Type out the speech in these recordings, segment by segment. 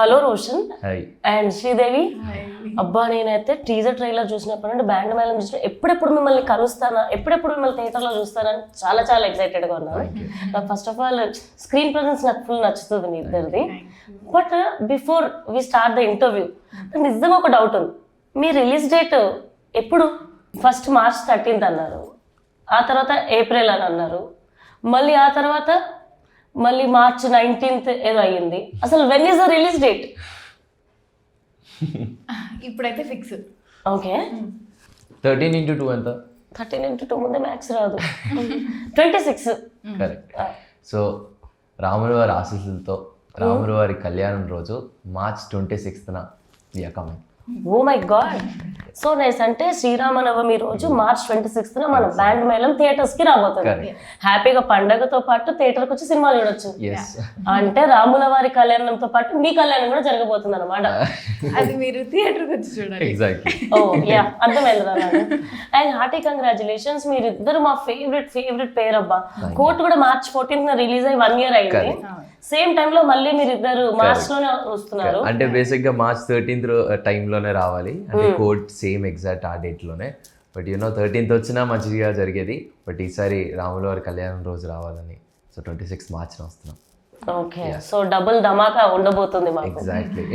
Hello Roshan hi. And Sridevi. అబ్బా నేనైతే teaser trailer చూసినప్పటి నుండి బ్యాండ్ మేళం చూసిన ఎప్పుడెప్పుడు మిమ్మల్ని కలుస్తానా, ఎప్పుడెప్పుడు మిమ్మల్ని థియేటర్లో చూస్తానని చాలా చాలా ఎక్సైటెడ్గా ఉన్నాను. నాకు first of all screen presence నాకు ఫుల్ నచ్చుతుంది మీ ఇద్దరిది. But before we start the interview నిజంగా ఒక డౌట్ ఉంది. మీ రిలీజ్ డేట్ ఎప్పుడు? ఫస్ట్ March 13th అన్నారు, ఆ తర్వాత ఏప్రిల్ అని అన్నారు, మళ్ళీ ఆ తర్వాత మళ్ళీ March 19th ఏదో అయ్యింది. అసలు when is the release date? ఇప్పుడైతే ఫిక్స్. ఓకే 13x2 ఎంత? 13x2 ముందే మ్యాథ్స్ రాదు. 26. కరెక్ట్. సో రాముల వారి ఆశీస్సులతో రాముల వారి కళ్యాణం రోజు March 26th we are coming. Oh my god, so nice. అంటే శ్రీరామనవమి రోజు March 26th మన బ్యాండ్ మేళం థియేటర్స్ కి రాబోతుంది. హ్యాపీగా పండగతో పాటు థియేటర్కి వచ్చి సినిమా చూడొచ్చు. అంటే రాముల వారి కళ్యాణంతో పాటు మీ కళ్యాణం కూడా జరగబోతుంది అనమాట. అది మీరు థియేటర్కి వచ్చి చూడాలి. ఎగ్జాక్ట్లీ. ఓ యా, అర్థమైంది రా. అండ్ హార్టీ కంగ్రాచులేషన్స్, మీరు ఇద్దరు మా ఫేవరెట్ పేరు అబ్బా. కోర్ట్ కూడా March 14th రిలీజ్ అయ్యి 1 year అయింది. సేమ్ టైంలో మళ్ళీ మీరు ఇద్దరు మార్చ్ లోనే వస్తున్నారు. అంటే బేసిక్ గా March 13th టైంలోనే రావాలి, అంటే కోర్ట్ సేమ్ ఎగ్జాక్ట్ ఆ డేట్ లోనే. బట్ 13th వచ్చినా మంచిగా జరిగేది. బట్ ఈసారి రాముల వారి కళ్యాణం రోజు రావాలని సో 26 March వస్తున్నాం. ఓకే, సో డబుల్ ధమాకా ఉండబోతుంది మాకు. Exactly.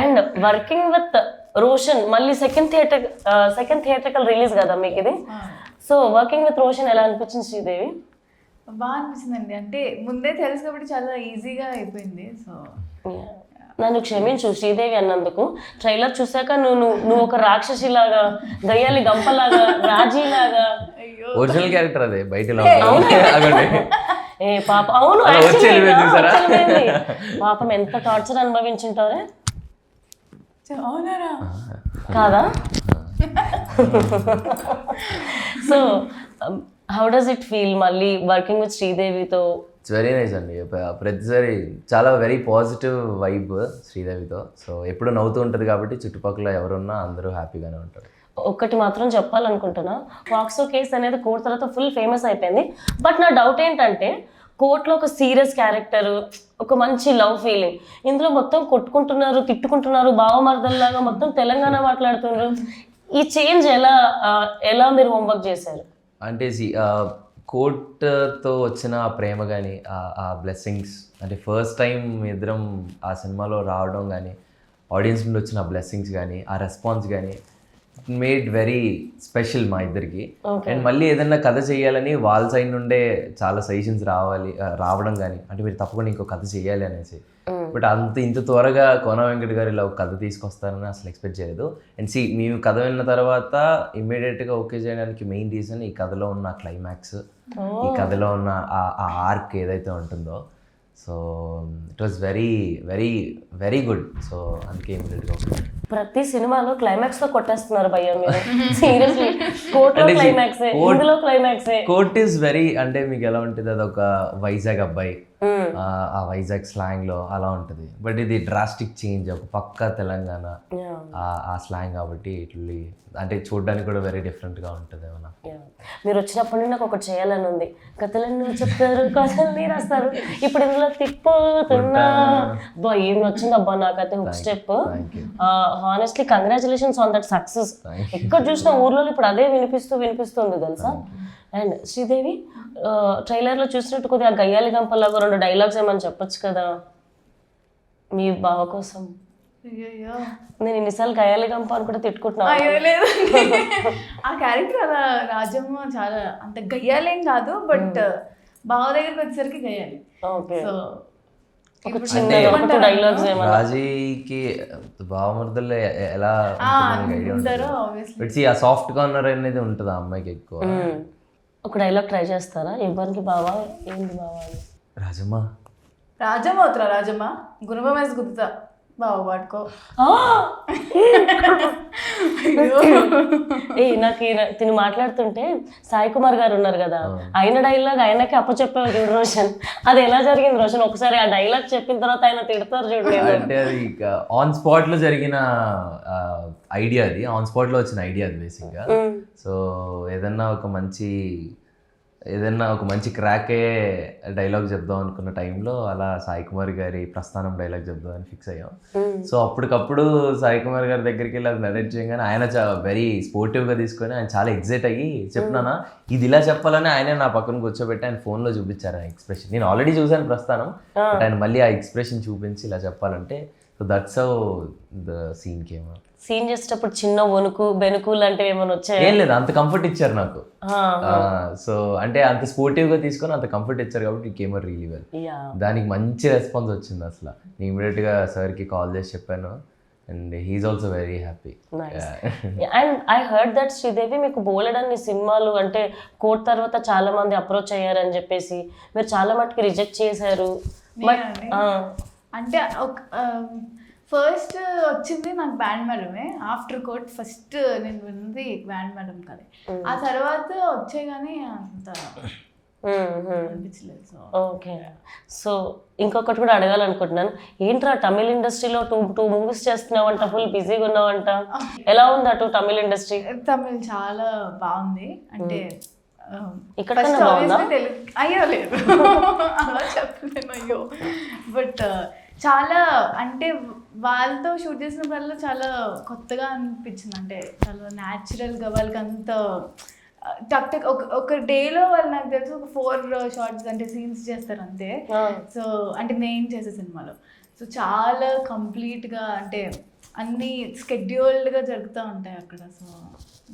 And working with Roshan మళ్ళీ సెకండ్ థియేటర్కల్ రిలీజ్ కదా మీకు ఇది. సో వర్కింగ్ విత్ రోషన్ ఎలా అనిపించింది శ్రీదేవి? బాగా అనిపిస్తుందండి. అంటే ముందే తెలుసు కాబట్టి చాలా ఈజీగా అయిపోయింది. సో నన్ను క్షమించు శ్రీదేవి అన్నందుకు. ట్రైలర్ చూసాక నువ్వు ఒక రాక్షసిలాగా, గయ్యాలి గంపలాగా, రాజీలాగా. ఒరిజినల్ క్యారెక్టర్ అదే బయటలో. ఏ పాప, అవును పాపం ఎంత టార్చర్ అనుభవించుంటారే అవునారా కాదా? So how does it feel మళ్ళీ వర్కింగ్ విత్ శ్రీదేవితో? ఇట్స్ వెరీ నైస్ అండి. ప్రతిసారి చాలా వెరీ పాజిటివ్ వైబ్ శ్రీదేవితో. సో ఎప్పుడు నవ్వుతూ ఉంటుంది కాబట్టి చుట్టుపక్కల ఎవరున్నా అందరూ హ్యాపీగానే ఉంటారు. ఒక్కటి మాత్రం చెప్పాలనుకుంటున్నా, పాక్సో కేసు అనేది కోర్టు తర్వాత ఫుల్ ఫేమస్ అయిపోయింది. బట్ నా డౌట్ ఏంటంటే కోర్టులో ఒక సీరియస్ క్యారెక్టర్, ఒక మంచి లవ్ ఫీలింగ్, ఇందులో మొత్తం కొట్టుకుంటున్నారు, తిట్టుకుంటున్నారు, బావమర్దల్లాగా మొత్తం తెలంగాణ మాట్లాడుతున్నారు. ఈ చేంజ్ ఎలా మీరు హోంవర్క్ చేశారు? అంటే కోర్టుతో వచ్చిన ఆ ప్రేమ కానీ ఆ బ్లెస్సింగ్స్, అంటే ఫస్ట్ టైం ఇద్దరం ఆ సినిమాలో రావడం కానీ, ఆడియన్స్ నుండి వచ్చిన ఆ బ్లెస్సింగ్స్ కానీ, ఆ రెస్పాన్స్ కానీ మేడ్ వెరీ స్పెషల్ మా ఇద్దరికి. అండ్ మళ్ళీ ఏదైనా కథ చేయాలని వాళ్ళ సైడ్ నుండే చాలా సజెషన్స్ రావడం కానీ, అంటే మీరు తప్పకుండా ఇంకో కథ చేయాలి అనేసి. బట్ ఇంత త్వరగా కోన వెంకట్ గారు ఇలా ఒక కథ తీసుకొస్తారని అసలు ఎక్స్పెక్ట్ చేయలేదు. అండ్ మేము కథ విన్న తర్వాత ఇమ్మీడియట్గా ఓకే చేయడానికి మెయిన్ రీజన్ ఈ కథలో ఉన్న క్లైమాక్స్, ఈ కథలో ఉన్న ఆ ఆర్క్ ఏదైతే ఉంటుందో. So it was very very very good. So అందుకే ఇమ్మీడియట్గా ఓకే. ప్రతి సినిమాలో క్లైమాక్స్ లో కొట్టేస్తున్నారు భయ్యా మీరు. సీరియస్లీ కోర్టులో క్లైమాక్స్, ఇందులో క్లైమాక్స్. కోర్ట్ ఈస్ వెరీ, అంటే మీకు ఎలా ఉంటుంది, అదొక వైజాగ్ అబ్బాయి, ఆ వైజాగ్ స్లాంగ్ లో అలా ఉంటుంది. బట్ ఇది డ్రాస్టిక్ చేంజ్, ఒక పక్కా తెలంగాణ ఆ స్లాంగ్ కాబట్టి ఇట్లా అంటే చూడడానికి కూడా వెరీ డిఫరెంట్ గా ఉంటుంది. ఏమన్నా మీరు వచ్చినప్పటి నుండి నాకు ఒకటి చేయాలని ఉంది. కథలన్నీ చెప్తారు, కథలన్నీ రాస్తారు. ఇప్పుడు ఇందులో తిప్పుతున్నా అబ్బా ఏం వచ్చింది అబ్బా నాకైతే hook step. Honestly congratulations on that success. ఎక్కడ చూసినా ఊర్లో ఇప్పుడు అదే వినిపిస్తుంది తెలుసా. అండ్ శ్రీదేవి ట్రైలర్లో చూసినట్టు కొద్దిగా గయ్యాలి గంపలాగా 2 డైలాగ్స్ ఏమని చెప్పొచ్చు కదా మీ బావ కోసం. నేను ఇన్నిసార్లు గయ్యాలి గంప అని కూడా తిట్టుకుంటున్నాను. ఆ క్యారెక్టర్ అలా రాజమ్మ చాలా అంత గయ్యాలేం కాదు, బట్ బావ దగ్గరికి వచ్చేసరికి గయ్యాలి. సో రాజీకి బావమర్దల్లో ఎలా ఉంటారో ఆ సాఫ్ట్ కార్నర్ అనేది ఉంటుంది ఆ అమ్మాయికి ఎక్కువ. ఒక డైలాగ్ ట్రై చేస్తారా? ఎవరికి బావా, ఏంటి బావా అని? రాజమ్మ అవుతురా, రాజమ్మ గుణపం వేసి గుర్తుతా బావ పట్టుకో. నాకు తిని మాట్లాడుతుంటే సాయి కుమార్ గారు ఉన్నారు కదా, ఆయన డైలాగ్ ఆయనకి అప్పచెప్పావు చూడు రోషన్. అది ఎలా జరిగింది రోషన్? ఒకసారి ఆ డైలాగ్ చెప్పిన తర్వాత ఆయన తిడతారు చూడండి. అంటే అది ఆన్ స్పాట్ లో జరిగిన ఐడియా, అది ఆన్ స్పాట్ లో వచ్చిన ఐడియా అది బేసిక్ గా. సో ఏదన్నా ఒక మంచి ఏదైనా ఒక మంచి క్రాకే డైలాగ్ చెప్దాం అనుకున్న టైంలో అలా సాయి కుమార్ గారి ప్రస్థానం డైలాగ్ చెప్దామని ఫిక్స్ అయ్యాం. సో అప్పటికప్పుడు సాయి కుమార్ గారి దగ్గరికి వెళ్ళి అది నరేట్ చేయగానే ఆయన వెరీ స్పోర్టివ్గా తీసుకొని ఆయన చాలా ఎగ్జైట్ అయ్యి చెప్పినానా ఇది ఇలా చెప్పాలని ఆయనే నా పక్కన కూర్చోబెట్టి ఆయన ఫోన్లో చూపించారు ఆ ఎక్స్ప్రెషన్. నేను ఆల్రెడీ చూశాను ప్రస్థానం, బట్ ఆయన మళ్ళీ ఆ ఎక్స్ప్రెషన్ చూపించి ఇలా చెప్పాలంటే so that's how the scene came. Scene చేసేటప్పుడు చిన్న వణుకు బెనుకు లాంటివి ఏమైనా వచ్చాయి? ఏం లేదు, అంత కంఫర్ట్ ఇచ్చారు నాకు. సో అంటే అంత స్పోర్టివ్గా తీసుకొని అంత కంఫర్ట్ ఇచ్చారు కాబట్టి కేమ్ రియలీ వెల్. దానికి మంచి రెస్పాన్స్ వచ్చింది అసలు. నేను ఇమీడియట్గా సార్కి కాల్ చేసి చెప్పాను and he's also very happy. And I heard that Sridevi మీకు బోలెడన్ని సినిమాలు అంటే కోర్ట్ తర్వాత చాలా మంది అప్రోచ్ అయ్యారని చెప్పేసి మీరు చాలా మటుకు రిజెక్ట్ చేశారు. అంటే ఫస్ట్ వచ్చింది నాకు బ్యాండ్ మేడమే. ఆఫ్టర్ కోర్ట్ ఫస్ట్ నేను విన్నది బ్యాండ్ మేడం కదే. ఆ తర్వాత వచ్చే కానీ అంత అనిపించలేదు. ఓకే. సో ఇంకొకటి కూడా అడగాలనుకుంటున్నాను, ఏంట్రా తమిళ ఇండస్ట్రీలో టూ మూవీస్ చేస్తున్నావంట, ఫుల్ బిజీగా ఉన్నావంట, ఎలా ఉంది అటు తమిళ ఇండస్ట్రీ? తమిళ్ చాలా బాగుంది. అంటే ఇక్కడ అయ్యో లేదు అలా చెప్పలేను అయ్యో. బట్ చాలా అంటే వాళ్ళతో షూట్ చేసినప్పుడల్లా చాలా కొత్తగా అనిపించింది. అంటే చాలా న్యాచురల్గా వాళ్ళకి అంత టక్ టక్ ఒక డేలో వాళ్ళు నాకు తెలిసి ఒక 4 షార్ట్స్ అంటే సీన్స్ చేస్తారు అంతే. సో అంటే నేను చేసే సినిమాలో సో చాలా కంప్లీట్గా అంటే అన్నీ స్కెడ్యూల్డ్గా జరుగుతూ ఉంటాయి అక్కడ. సో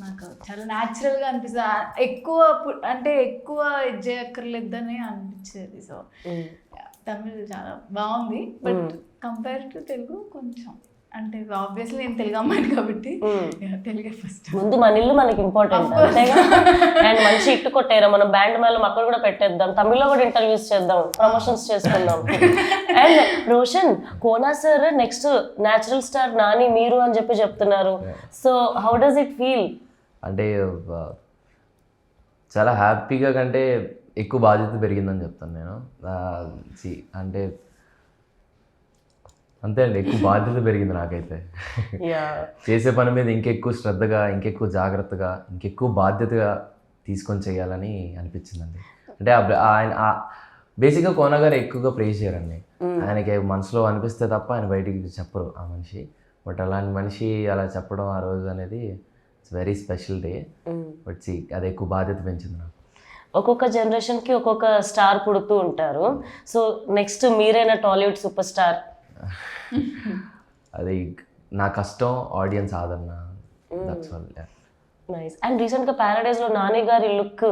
నాకు చాలా న్యాచురల్గా అనిపిస్తుంది. ఎక్కువ ఇది చేయక్కర్లేదని అనిపించేది. సో తమిళ్ చాలా బాగుంది. బట్ కంపేర్ టు తెలుగు కొంచెం అంటే ఆబ్వియస్లీ నేను తెలుగు అమ్మాయిని కాబట్టి తెలుగే ఫస్ట్. ముందు మన ఇల్లు మనకి ఇంపార్టెంట్ అంతేగా. అండ్ మంచి ఇట్టు కొట్టారా, మనం బ్యాండ్ మేళం అక్కడ కూడా పెట్టేద్దాం, తమిళ్లో కూడా ఇంటర్వ్యూస్ చేద్దాం, ప్రమోషన్స్ చేసుకుందాం. And Roshan, Kona sir next natural star Nani మీరు అని చెప్పి చెప్తున్నారు. So how does it feel? అంటే చాలా హ్యాపీగా కంటే ఎక్కువ బాధ్యత పెరిగిందని చెప్తాను నేను. అంటే అంతే అండి, ఎక్కువ బాధ్యత పెరిగింది నాకైతే. చేసే పని మీద ఇంకెక్కువ శ్రద్ధగా, ఇంకెక్కువ జాగ్రత్తగా, ఇంకెక్కువ బాధ్యతగా తీసుకొని చేయాలని అనిపించిందండి. అంటే ఆయన బేసిక్గా కోన గారు ఎక్కువగా ప్రేజ్ చేయరండి. ఆయనకి మనసులో అనిపిస్తే తప్ప ఆయన బయటికి చెప్పరు ఆ మనిషి. బట్ అలాంటి మనిషి అలా చెప్పడం ఆ రోజు అనేది it's very special day. But అది ఎక్కువ బాధ్యత పెంచింది నాకు. ఒక్కొక్క జనరేషన్కి ఒక్కొక్క స్టార్ పుడుతూ ఉంటారు. సో నెక్స్ట్ మీరైనా టాలీవుడ్ సూపర్ స్టార్? అది నా కష్టం, ఆడియన్స్ ఆదరణ. That's all. నైస్. అండ్ రీసెంట్గా ప్యారడైజ్లో నాని గారి లుక్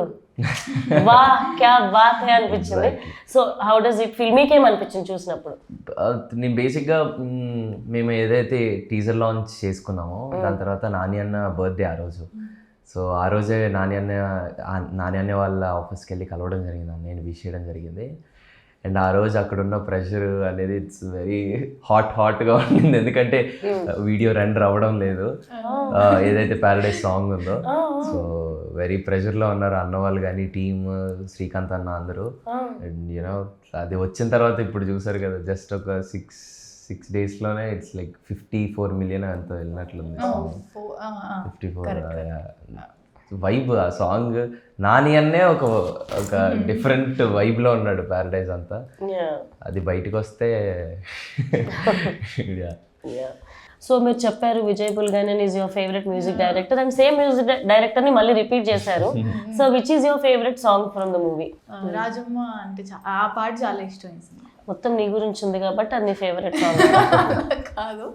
వా క్యా బాత్ హై అనిపించింది. So how does it feel? మీకేమనిపించింది చూసినప్పుడు? నేను బేసిక్గా మేము ఏదైతే టీజర్ లాంచ్ చేసుకున్నామో దాని తర్వాత నాని అన్న బర్త్డే ఆ రోజు. సో ఆ రోజే నాని అన్న వాళ్ళ ఆఫీస్కి వెళ్ళి కలవడం జరిగింది, నేను విష్ చేయడం జరిగింది. అండ్ ఆ రోజు అక్కడ ఉన్న ప్రెషర్ అనేది ఇట్స్ వెరీ హాట్గా ఉండింది. ఎందుకంటే వీడియో రెండర్ అవ్వడం లేదు, ఏదైతే ప్యారడైజ్ సాంగ్ ఉందో. సో వెరీ ప్రెషర్లో ఉన్నారు అన్న వాళ్ళు కానీ, టీమ్, శ్రీకాంత్ అన్న అందరూ. అండ్ యూనో అది వచ్చిన తర్వాత ఇప్పుడు చూసారు కదా, జస్ట్ ఒక 6 daysలోనే ఇట్స్ లైక్ 54 million అంతా వెళ్ళినట్లుంది. 54 వైబ్ ఆ సాంగ్. నాని అన్నే ఒక డిఫరెంట్ వైబ్లో ఉన్నాడు ప్యారడైజ్ అంతా. అది బయటకు వస్తే సో మీరు చెప్పారు Vijay Bulganin is your favourite music director and same music డైరెక్టర్ని మళ్ళీ రిపీట్ చేశారు. So which is your favourite song from the movie? Rajamma అంటే ఆ పాట చాలా ఇష్టం. మొత్తం నీ గురించి ఉంది కాబట్టి అది నీ ఫేవరెట్ సాంగ్ కాదు,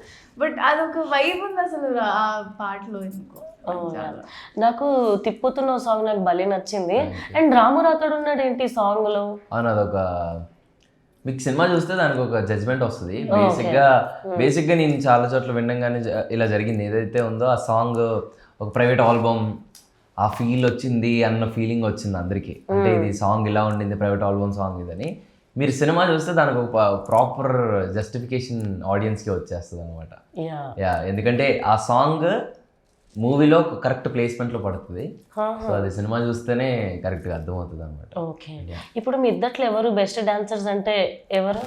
బట్ అదొక వైబ్ ఉంది అసలు ఆ పాటలో. ఎందుకో నాకు తిప్పుతున్న సాంగ్ నాకు భలే నచ్చింది. అండ్ రాము రాతోడు ఉన్నాడు ఏంటి సాంగ్ లో? అవును, అదొక మీకు సినిమా చూస్తే దానికి ఒక జడ్జ్మెంట్ వస్తుంది. బేసిక్గా నేను చాలా చోట్ల వినగానే ఇలా జరిగింది. ఏదైతే ఉందో ఆ సాంగ్ ఒక ప్రైవేట్ ఆల్బమ్ ఆ ఫీల్ వచ్చింది అన్న ఫీలింగ్ వచ్చింది అందరికీ. అంటే ఇది సాంగ్ ఇలా ఉండింది, ప్రైవేట్ ఆల్బమ్ సాంగ్ ఇదని. మీరు సినిమా చూస్తే దానికి ఒక ప్రాపర్ జస్టిఫికేషన్ ఆడియన్స్కి వచ్చేస్తుంది అనమాట. ఎందుకంటే ఆ సాంగ్ మూవీలో కరెక్ట్ ప్లేస్మెంట్లో పడుతుంది. సో అది సినిమా చూస్తేనే కరెక్ట్గా అర్థమవుతుంది అనమాట. ఓకే. ఇప్పుడు మీ ఇద్దట్లో ఎవరు బెస్ట్ డాన్సర్స్ అంటే ఎవరు?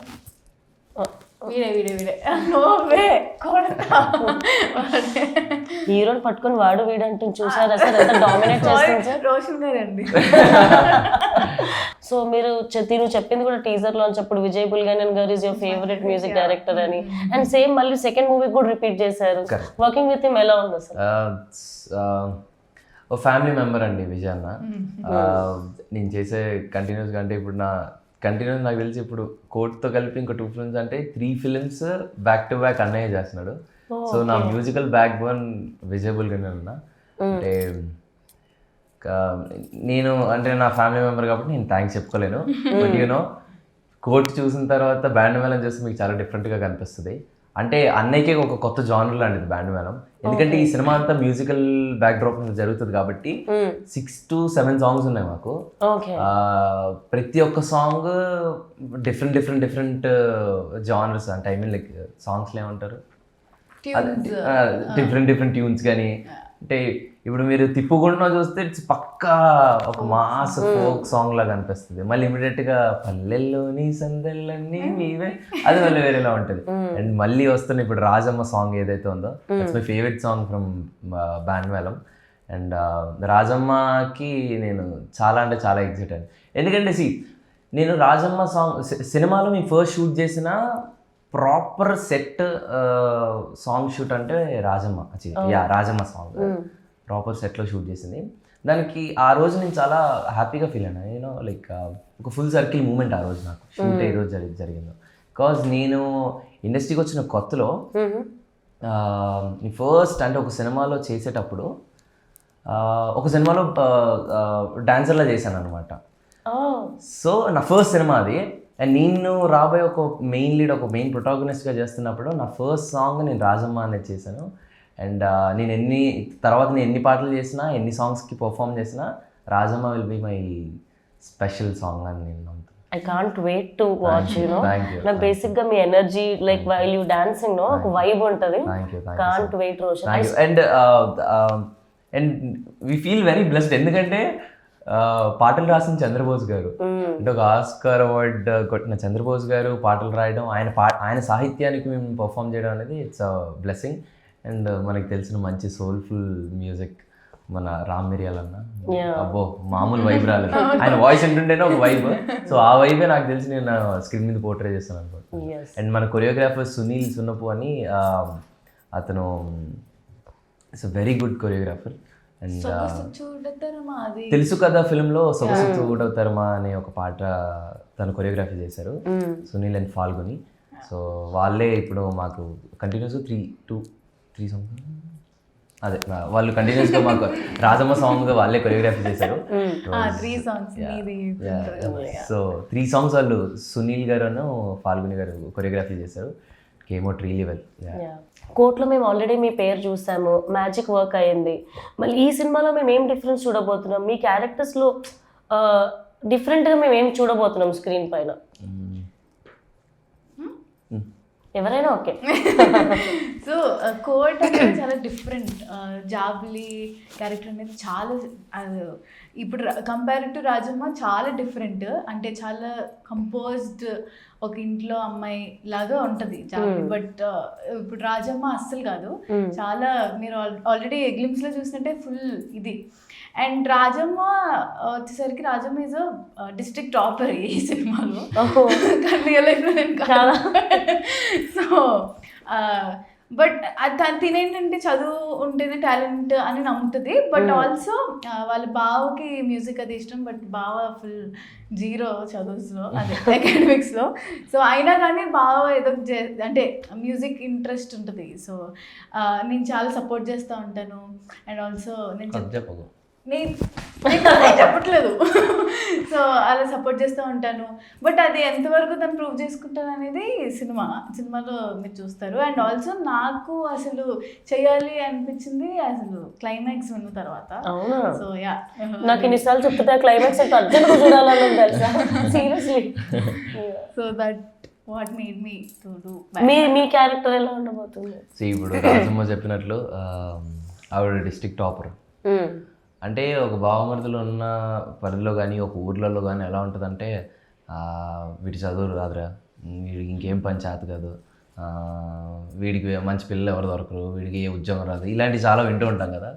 హీరోని పట్టుకొని వాడు వీడంటూ చూసారా సార్? ఎంత డామినేట్ చేస్తుంది సార్. రోషన్ గారు అండి. సో మీరు నువ్వు చెప్పింది కూడా టీజర్ లో అప్పుడు విజయ్ బుల్గనన్ గారు is your favourite music director అని, అండ్ సేమ్ మళ్ళీ సెకండ్ మూవీ కూడా రిపీట్ చేశారు. వర్కింగ్ విత్ హిమ్ ఎలా ఉంది అసలు? ఓ ఫ్యామిలీ మెంబర్ అండి విజయ్ అన్న. నేను చేసే కంటిన్యూస్గా అంటే ఇప్పుడు కంటిన్యూస్ నాకు తెలిసి ఇప్పుడు కోర్ట్తో కలిపి ఇంకో 2 ఫిల్మ్స్ అంటే 3 ఫిల్మ్స్ బ్యాక్ టు బ్యాక్ అన్నయ్య చేస్తున్నాడు. సో నా మ్యూజికల్ బ్యాక్ బోన్ విజయ్ బుల్గనన్ అన్న. అంటే నేను అంటే నా ఫ్యామిలీ మెంబర్ కాబట్టి నేను థ్యాంక్స్ చెప్పుకోలేను. బట్ యూనో కోర్ట్ చూసిన తర్వాత బ్యాండ్ మేళం చేస్తే మీకు చాలా డిఫరెంట్గా కనిపిస్తుంది. అంటే అన్నయ్యకి ఒక కొత్త జానర్ లాంటిది బ్యాండ్ మేళం. ఎందుకంటే ఈ సినిమా అంతా మ్యూజికల్ బ్యాక్ డ్రాప్ జరుగుతుంది కాబట్టి 6 to 7 సాంగ్స్ ఉన్నాయి మాకు. ప్రతి ఒక్క సాంగ్ డిఫరెంట్ జానర్స్. అంటే ఐ మీన్ లైక్ సాంగ్స్లో ఏమంటారు, డిఫరెంట్ ట్యూన్స్ కానీ. అంటే ఇప్పుడు మీరు తిప్పుకుండా చూస్తే ఇట్స్ పక్కా ఒక మాస్ ఫోక్ సాంగ్ లాగా అనిపిస్తుంది. మళ్ళీ ఇమీడియట్గా పల్లెల్లోని సందెల్లన్నీ మీవే అది మళ్ళీ వేరేలా ఉంటుంది. అండ్ మళ్ళీ వస్తున్న ఇప్పుడు రాజమ్మ సాంగ్ ఏదైతే ఉందో it's my favourite song from Band Melam. And రాజమ్మకి నేను చాలా అంటే చాలా ఎక్సైట్ అయ్యాను. ఎందుకంటే నేను రాజమ్మ సాంగ్ సినిమాలో మేము ఫస్ట్ షూట్ చేసిన ప్రాపర్ సెట్ సాంగ్ షూట్ అంటే రాజమ్మ. రాజమ్మ సాంగ్ ప్రాపర్ సెట్లో షూట్ చేసింది. దానికి ఆ రోజు నేను చాలా హ్యాపీగా ఫీల్ అయినా. నేను లైక్ ఒక ఫుల్ సర్కిల్ మూమెంట్ ఆ రోజు నాకు షూట్ ఏ రోజు జరిగిందో. బికాజ్ నేను ఇండస్ట్రీకి వచ్చిన కొత్తలో ఫస్ట్ అంటే ఒక సినిమాలో చేసేటప్పుడు ఒక సినిమాలో డాన్సర్లా చేశాను అనమాట. సో నా ఫస్ట్ సినిమా అది. అండ్ నేను రాబోయే ఒక మెయిన్ లీడ్, ఒక మెయిన్ ప్రొటాగనిస్ట్గా చేస్తున్నప్పుడు నా ఫస్ట్ సాంగ్ నేను రాజమ్మ అనేది చేశాను. అండ్ నేను ఎన్ని పాటలు చేసినా, ఎన్ని సాంగ్స్కి పర్ఫామ్ చేసినా Rajamma will be my special song అని నేను నమ్ముతాను. I can't wait to watch, you know. నాకు బేసిక్ గా మీ energy like while you dancing no ఒక వైబ్ ఉంటది. Can't wait, Roshan. And we feel very blessed. ఎందుకంటే పాటలు రాసిన చంద్రబోస్ గారు అంటే ఒక ఆస్కార్ అవార్డ్ కొట్టిన చంద్రబోస్ గారు పాటలు రాయడం, ఆయన సాహిత్యానికి మేము పర్ఫామ్ చేయడం అనేది ఇట్స్ అ బ్లెస్సింగ్. అండ్ మనకి తెలిసిన మంచి సోల్ఫుల్ మ్యూజిక్ మన రామ్ మిరియాల్ అన్న, అబ్బో మామూలు వైబ్ రాలేదు. ఆయన వాయిస్ వింటుంటేనే ఒక వైబ్. సో ఆ వైబే నాకు తెలిసి నేను స్క్రీన్ మీద పోర్ట్రే చేస్తాను అనుకుంటున్నాను. అండ్ మన కొరియోగ్రాఫర్ సునీల్ సున్నపు అని అతను it's a very good choreographer. And తెలుసు కదా ఫిల్మ్లో సొగసు చూడవుతారమా అనే ఒక పాట తను కొరియోగ్రఫీ చేశారు సునీల్ అండ్ ఫాల్గుని. సో వాళ్ళే ఇప్పుడు మాకు కంటిన్యూస్గా త్రీ సాంగ్స్ అదే వాళ్ళు కంటిన్యూస్గా మాకు రాజమ్మ సాంగ్ వాళ్ళే కొరియోగ్రఫీ చేశారు. సో 3 songs వాళ్ళు సునీల్ గారు ఫాల్గుని గారు కొరియోగ్రఫీ చేశారు. Came out really well. కోర్ట్లో మేము ఆల్రెడీ మీ పేరు చూసాము, మ్యాజిక్ వర్క్ అయ్యింది. మళ్ళీ ఈ సినిమాలో మేము ఏం డిఫరెన్స్ చూడబోతున్నాం, మీ క్యారెక్టర్స్లో డిఫరెంట్గా మేము ఏం చూడబోతున్నాం స్క్రీన్ పైన? ఎవరైనా ఓకే. సో కోర్ట్ అనేది చాలా డిఫరెంట్. జాబ్లీ క్యారెక్టర్ అనేది చాలా ఇప్పుడు కంపేర్ టు రాజమ్మ చాలా డిఫరెంట్. అంటే చాలా కంపోజ్డ్ ఒక ఇంట్లో అమ్మాయి లాగా ఉంటుంది జాబ్లీ. బట్ ఇప్పుడు రాజమ్మ అస్సలు కాదు. చాలా మీరు ఆల్రెడీ గ్లిమ్స్లో చూసినట్టే ఫుల్ ఇది. అండ్ రాజమ్మ వచ్చేసరికి రాజమ్మ ఈజ్ డిస్ట్రిక్ట్ టాపర్ ఈ సినిమాలో. రియల్ లైఫ్లో నేను కాదు. సో బట్ తినేంటంటే చదువు ఉంటేనే టాలెంట్ అని నమ్ముతుంది. బట్ ఆల్సో వాళ్ళ బావకి మ్యూజిక్ అది ఇష్టం. బట్ బావ ఫుల్ జీరో చదువులో, అదే అకాడమిక్స్లో. సో అయినా కానీ బావ ఏదో అంటే మ్యూజిక్ ఇంట్రెస్ట్ ఉంటుంది. సో నేను చాలా సపోర్ట్ చేస్తూ ఉంటాను. అండ్ ఆల్సో నేను చెప్పట్లేదు. సో అలా సపోర్ట్ చేస్తూ ఉంటాను. బట్ అది ఎంతవరకు తను ప్రూవ్ చేసుకుంటాను అనేది సినిమాలో మీరు చూస్తారు. అండ్ ఆల్సో నాకు అసలు చేయాలి అనిపించింది అసలు క్లైమాక్స్ విన్న తర్వాత. సో యా, నాకు ఇన్నిసార్లు చెప్తుంటే క్లైమాక్స్ అంటే అర్జెంట్గా చూడాలని తెలుసా, seriously. So that what made me to do. Me character ఎలా ఉండబోతుంది? ఇప్పుడు రాజమ్మ చెప్పినట్లు ఆవిడ డిస్ట్రిక్ట్ టాపర్. అంటే ఒక బావమరుదులు ఉన్న పరిధిలో కానీ ఒక ఊర్లలో కానీ ఎలా ఉంటుందంటే వీడి చదువులు రాదురా, వీడికి ఇంకేం పని చేత కాదు, వీడికి మంచి పిల్లలు ఎవరు దొరకరు, వీడికి ఏ ఉద్యోగం రాదు, ఇలాంటివి చాలా వింటూ ఉంటాం కదా.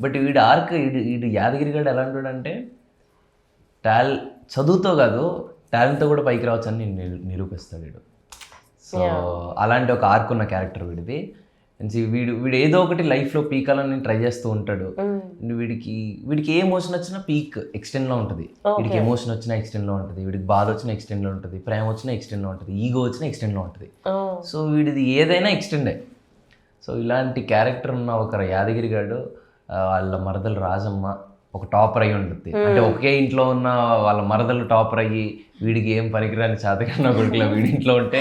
బట్ వీడి యాదగిరి గడు ఎలా ఉంటాడంటే చదువుతో కాదు టాలెంట్తో కూడా పైకి రావచ్చు అని నిరూపిస్తాడు వీడు. సో అలాంటి ఒక ఆర్క్ ఉన్న క్యారెక్టర్ వీడిది. వీడు ఏదో ఒకటి లైఫ్లో పీకాలని ట్రై చేస్తూ ఉంటాడు. వీడికి ఏ ఎమోషన్ వచ్చినా పీక్ ఎక్స్టెండ్లో ఉంటుంది. వీడికి ఎమోషన్ వచ్చినా ఎక్స్టెండ్లో ఉంటుంది, వీడికి బాధ వచ్చినా ఎక్స్టెండ్లో ఉంటుంది, ప్రేమ వచ్చినా ఎక్స్టెండ్లో ఉంటుంది, ఈగో వచ్చినా ఎక్స్టెండ్లో ఉంటుంది. సో వీడిది ఏదైనా ఎక్స్టెండే. సో ఇలాంటి క్యారెక్టర్ ఉన్న ఒక యాదగిరి గారు వాళ్ళ మరదలు రాజమ్మ ఒక టాపర్ అయ్యి ఉంటుంది. అంటే ఒకే ఇంట్లో ఉన్న వాళ్ళ మరదలు టాపర్ అయ్యి వీడికి ఏం పనికిరాని చేతకన్నా కొడుకులా వీడి ఇంట్లో ఉంటే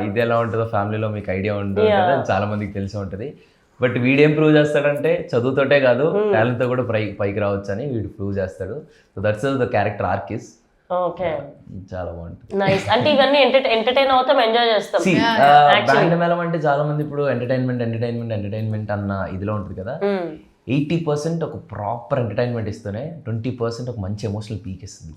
ఇది ఎలా ఉంటుందో ఫ్యామిలీలో మీకు ఐడియా ఉంటుంది కదా, చాలా మందికి తెలిసి ఉంటుంది. బట్ వీడేం ప్రూవ్ చేస్తాడంటే చదువుతోటే కాదు టాలెంట్తో కూడా పైకి రావచ్చు అని వీడు ప్రూవ్ చేస్తాడు. So that's the character arcs. Okay, చాలా బాగుంటుంది. నైస్. అంటే ఇవన్నీ ఎంటర్టైన్ అవుతాం, ఎంజాయ్ చేస్తాం. బ్యాండ్ మేళం అంటే చాలా మంది ఇప్పుడు ఎంటర్టైన్మెంట్ అన్న ఇదిలో ఉంటుంది కదా. 80% ఒక ప్రాపర్ ఎంటర్టైన్మెంట్ ఇస్తూనే 20% ఒక మంచి ఎమోషనల్ పీక్ ఇస్తుంది.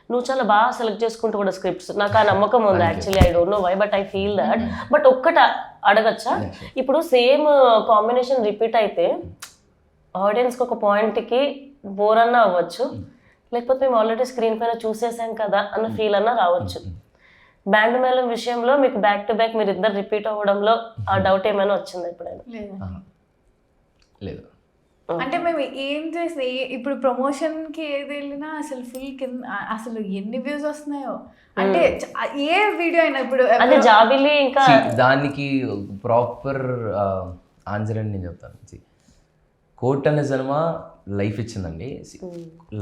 నువ్వు చాలా బాగా సెలెక్ట్ చేసుకుంటూ కూడా స్క్రిప్ట్స్, నాకు ఆ నమ్మకం ఉంది. Actually I don't know why but I feel that. But ఒక్కటి అడగచ్చా, ఇప్పుడు సేమ్ కాంబినేషన్ రిపీట్ అయితే ఆడియన్స్కి ఒక పాయింట్కి బోర్ అన్నా అవ్వచ్చు, లేకపోతే మేము ఆల్రెడీ స్క్రీన్ పైన చూసేసాం కదా అన్న ఫీల్ అన్నా రావచ్చు. బ్యాండ్ మేళం విషయంలో మీకు బ్యాక్ టు బ్యాక్ మీరు ఇద్దరు రిపీట్ అవ్వడంలో ఆ డౌట్ ఏమైనా వచ్చిందా ఎప్పుడైనా? లేదు. అంటే మేము ఏం చేస్తే ఇప్పుడు ప్రమోషన్కి ఏది వెళ్ళినా అసలు ఫుల్ కింద అసలు ఎన్ని వ్యూస్ వస్తున్నాయో. అంటే ఏ వీడియో అయినా ఇప్పుడు అదే జాబిలి ఇంకా దానికి ప్రాపర్ ఆన్సర్ అని నేను చెప్తాను. కోర్ట్ అనే సినిమా లైఫ్ ఇచ్చిందండి.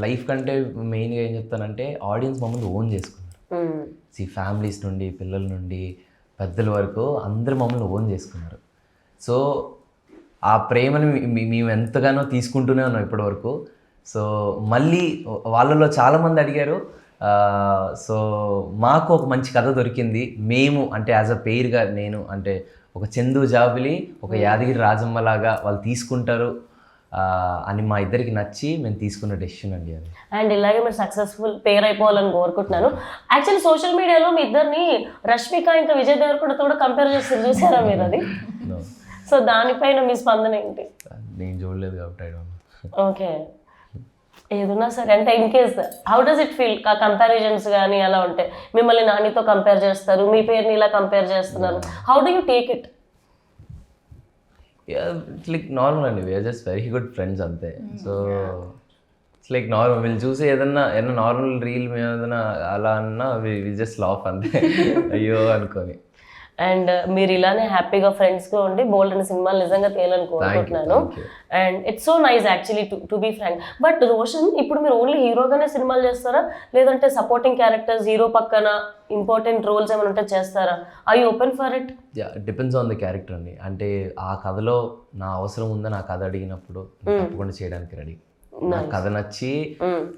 లైఫ్ కంటే మెయిన్గా ఏం చెప్తానంటే ఆడియన్స్ మమ్మల్ని ఓన్ చేసుకున్నారు. ఫ్యామిలీస్ నుండి పిల్లల నుండి పెద్దల వరకు అందరూ మమ్మల్ని ఓన్ చేసుకున్నారు. సో ఆ ప్రేమని మేము ఎంతగానో తీసుకుంటూనే ఉన్నాం ఇప్పటివరకు. సో మళ్ళీ వాళ్ళలో చాలామంది అడిగారు, సో మాకు ఒక మంచి కథ దొరికింది. మేము అంటే యాజ్ అ పెయిర్గా నేను అంటే ఒక చందు జాబిలి ఒక యాదగిరి రాజమ్మ లాగా వాళ్ళు తీసుకుంటారు అని మా ఇద్దరికి నచ్చి మేము తీసుకున్న డెసిషన్ అండి అది. అండ్ ఇలాగే మీరు సక్సెస్ఫుల్ పేర్ అయిపోవాలని కోరుకుంటున్నాను. యాక్చువల్లీ సోషల్ మీడియాలో మీ ఇద్దరిని రష్మిక ఇంకా విజయ్ దేవరకొండతో కూడా కంపేర్ చేస్తారు, చూసారా మీరు అది? సో దానిపైన మీ స్పందన ఏంటి? నేను చూడలేదు కాబట్టి. ఓకే, ఏదన్నా సరే అంటే in case how does it feel? Comparisons కానీ అలా ఉంటాయి, మిమ్మల్ని నానితో కంపేర్ చేస్తారు, మీ పేరుని ఇలా కంపేర్ చేస్తున్నారు, how do you take it? It's like normal అండి, we are just very good friends అంతే. సో ఇట్స్ లైక్ నార్మల్, వీళ్ళు చూసి ఏదన్నా నార్మల్ రీల్ మీద ఏదైనా అలా అన్నా వి జస్ట్ లాఫ్ అంతే, అయ్యో అనుకొని. అండ్ మీరు ఇలానే హ్యాపీగా ఫ్రెండ్స్గా ఉండి బోల్డ్ అనే సినిమాలు నిజంగా తేలని కోరుకుంటున్నాను. And it's so nice actually to be frank. But Roshan, ఇప్పుడు మీరు ఓన్లీ హీరోగానే సినిమాలు చేస్తారా, లేదంటే సపోర్టింగ్ క్యారెక్టర్స్ హీరో పక్కన ఇంపార్టెంట్ రోల్స్ ఏమైనా ఉంటే చేస్తారా? I you open for it? Depends on the character అండి. అంటే ఆ కథలో నా అవసరం ఉందని ఆ కథ అడిగినప్పుడు తప్పకుండా చేయడానికి రెడీ. నా కథ నచ్చి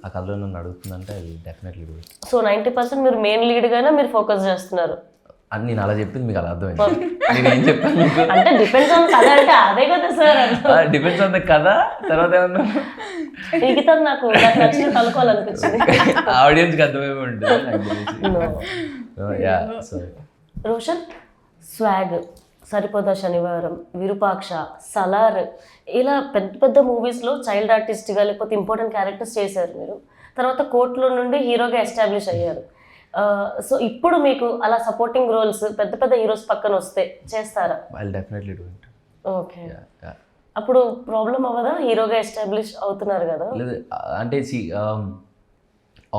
ఆ కథలో నన్ను అడుగుతుందంటే డెఫినెట్లీ డూ ఇట్. సో 90% మీరు మెయిన్ లీడ్గానే మీరు ఫోకస్ చేస్తున్నారు అని నేను అలా చెప్పింది మీకు అలా అర్థమైంది. నేను ఏం చెప్పాను మీకు? అంటే డిపెండ్స్ ఆన్ కథ అంటే అదే కదా సార్. డిపెండ్స్ ఆన్ ద కథ. తర్వాత ఏమన్నా మిగతా నాకు నచ్చిన కలుకోవాలనిపించింది. ఆడియన్స్కి అర్థమేమి ఉంటుంది. రోషన్, స్వాగ్, సరిపోదా శనివారం, విరూపాక్ష, సలార్, ఇలా పెద్ద పెద్ద మూవీస్లో చైల్డ్ ఆర్టిస్ట్గా లేకపోతే ఇంపార్టెంట్ క్యారెక్టర్స్ చేశారు మీరు. తర్వాత కోర్టులో నుండి హీరోగా ఎస్టాబ్లిష్ అయ్యారు. సో ఇప్పుడు మీకు అలా సపోర్టింగ్ రోల్స్ పెద్ద పెద్ద హీరోస్ పక్కన వస్తే చేస్తారా? Definitely do it. ఓకే, అప్పుడు ప్రాబ్లం అవ్వదా? హీరోగా ఎస్టాబ్లిష్ అవుతున్నారు కదా. లేదు అంటే